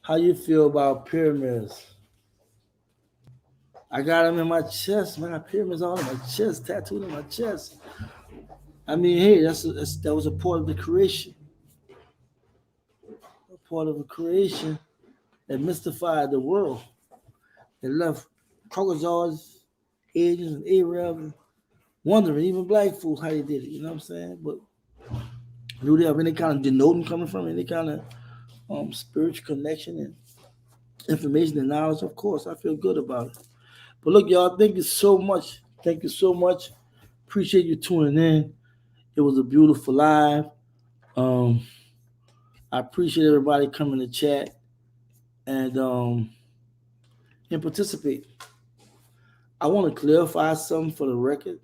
How you feel about pyramids? I got them in my chest, man. I got pyramids all in my chest, tattooed in my chest. I mean, hey, that was a part of the creation. A part of the creation that mystified the world. That left crocodiles, Asians, and Arabs wondering, even black folks, how they did it. You know what I'm saying? But do they have any kind of denoting coming from any kind of spiritual connection and information and knowledge? Of course, I feel good about it. But look, y'all, thank you so much. Thank you so much. Appreciate you tuning in. It was a beautiful live. I appreciate everybody coming to chat and participate. I want to clarify something for the record.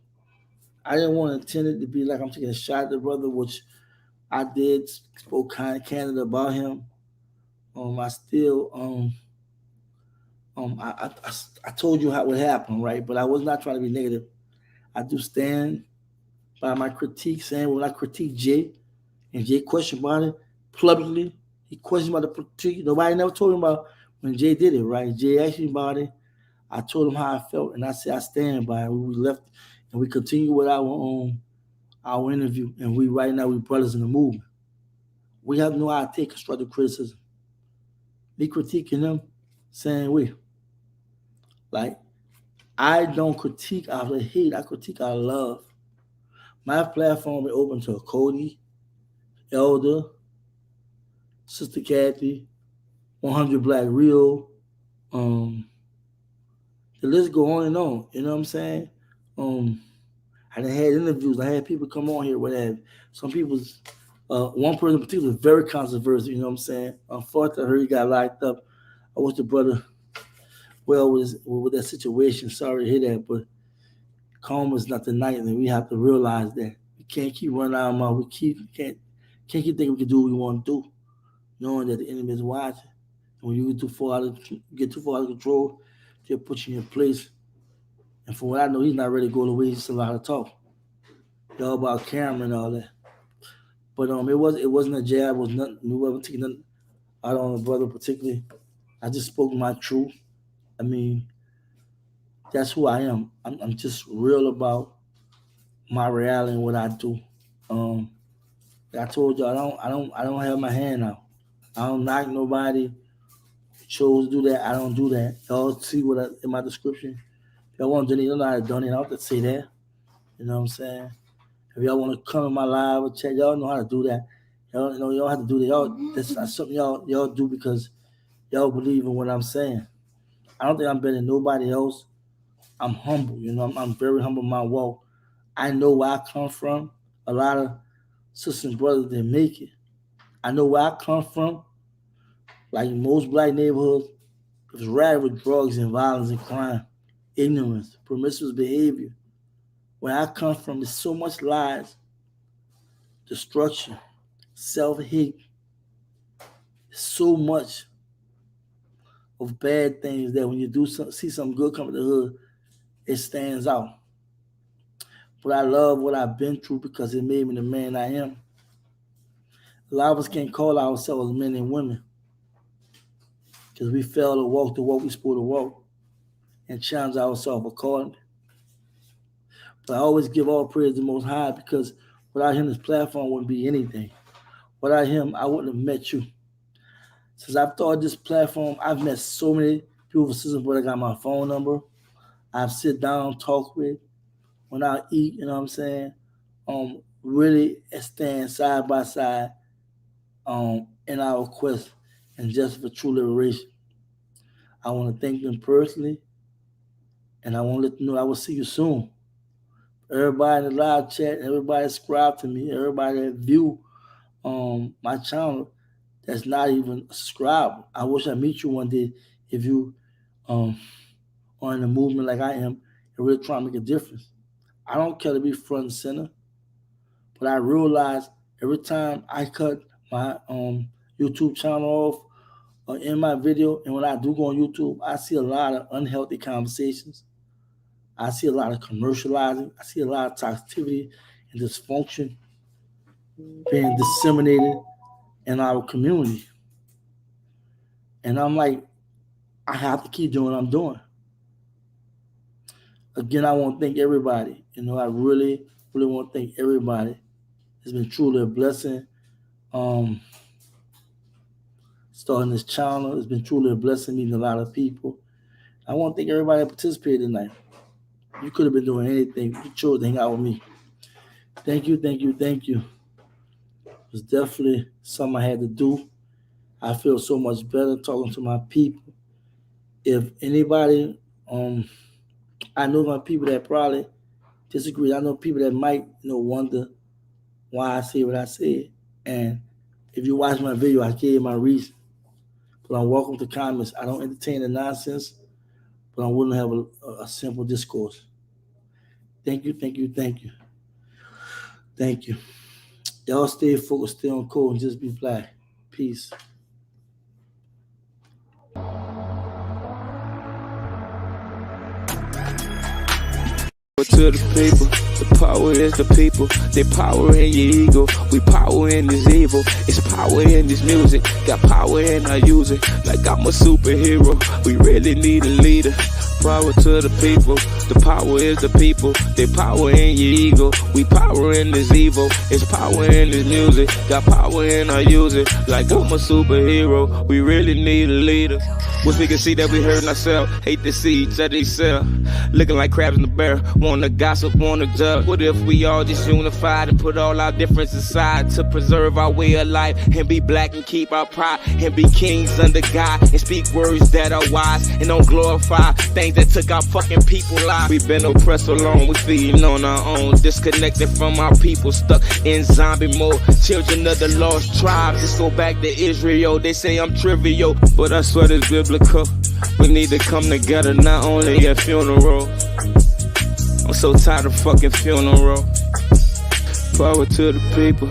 I didn't want to intend it to be like I'm taking a shot at the brother, which I did. Spoke kind of candid about him. I still I told you how it would happen, right? But I was not trying to be negative. I do stand by my critique, saying when I critique Jay, and Jay questioned about it publicly, he questioned about the critique. Nobody never told him about when Jay did it, right? Jay asked me about it. I told him how I felt, and I said I stand by it. We left, and we continue with our interview, and we right now we brothers in the movement. We have no how to take constructive criticism. Me critiquing them, saying we. Like, I don't critique out of hate, I critique out of love. My platform is open to Cody, Elder, Sister Kathy, 100 Black Real. The list go on and on. You know what I'm saying? I done had interviews. I had people come on here. Whatever. Some people's one person in particular is very controversial. You know what I'm saying? Unfortunately, I heard he got locked up. I wish the brother well with that situation. Sorry to hear that, but karma's not the night, and we have to realize that we can't keep running our mouth. We can't keep thinking we can do what we want to do, knowing that the enemy is watching. And when you get too far out of control, they'll put you in your place. And from what I know, he's not ready to go away. He's just a lot of talk. Y'all about camera and all that. But it wasn't a jab. It was nothing. We wasn't taking nothing out on the brother particularly. I just spoke my truth. I mean, that's who I am. I'm just real about my reality and what I do. I told you I don't have my hand out. I don't knock nobody. Chose to do that. I don't do that. Y'all see what in my description. If y'all want to donate, you know how to donate. I don't have to say that. You know what I'm saying? If y'all want to come in my live or chat, y'all know how to do that. Y'all know y'all have to do that. Y'all, that's not something y'all do because y'all believe in what I'm saying. I don't think I'm better than nobody else. I'm humble. You know, I'm very humble in my walk. I know where I come from. A lot of sisters and brothers didn't make it. I know where I come from. Like most black neighborhoods, it was rattled with drugs and violence and crime, ignorance, promiscuous behavior. Where I come from, there's so much lies, destruction, self-hate, so much of bad things that when you see something good come to the hood, it stands out. But I love what I've been through because it made me the man I am. A lot of us can't call ourselves men and women because we fail to walk the walk we're supposed to walk and challenge ourselves accordingly. But I always give all praise to the Most High because without him, this platform wouldn't be anything. Without him, I wouldn't have met you. Since I've started this platform, I've met so many beautiful sisters, but I got my phone number. I've sit down, talk with, when I eat, you know what I'm saying? Really stand side by side in our quest and just for true liberation. I want to thank them personally, and I want to let them know I will see you soon. Everybody in the live chat, everybody subscribe to me, everybody that view my channel that's not even a subscriber. I wish I meet you one day if you are in the movement like I am and really trying to make a difference. I don't care to be front and center, but I realize every time I cut my YouTube channel off or in my video, and when I do go on YouTube, I see a lot of unhealthy conversations. I see a lot of commercializing. I see a lot of toxicity and dysfunction being disseminated in our community. And I'm like, I have to keep doing what I'm doing. Again, I want to thank everybody. I really, really want to thank everybody. It's been truly a blessing. Starting this channel, it's been truly a blessing meeting a lot of people. I want to thank everybody that participated tonight. You could have been doing anything. You chose to hang out with me. Thank you, thank you, thank you. It was definitely something I had to do. I feel so much better talking to my people. If anybody, I know my people that probably disagree. I know people that might, wonder why I say what I said. And if you watch my video, I gave my reason. But I'm welcome to comments. I don't entertain the nonsense, but I'm willing to have a simple discourse. Thank you, thank you, thank you. Thank you. Y'all stay focused, stay on code, and just be black. Peace. To the people, the power is the people. They power in your ego. We power in this evil. It's power in this music. Got power and I use it like I'm a superhero. We really need a leader. Power to the people. The power is the people. They power in your ego. We power in this evil. It's power in this music. Got power and I use it like I'm a superhero. We really need a leader. Wish we could see that we hurting ourselves. Hate to see each other excel. Looking like crabs in the barrel. Wanna gossip, wanna judge. What if we all just unified and put all our differences aside to preserve our way of life and be black and keep our pride and be kings under God and speak words that are wise and don't glorify things that took our fucking people lives. We've been oppressed so long, we feeding on our own, disconnected from our people, stuck in zombie mode. Children of the lost tribes, just go back to Israel. They say I'm trivial, but I swear it's biblical. We need to come together, not only at funeral. I'm so tired of fucking funeral. Power to the people.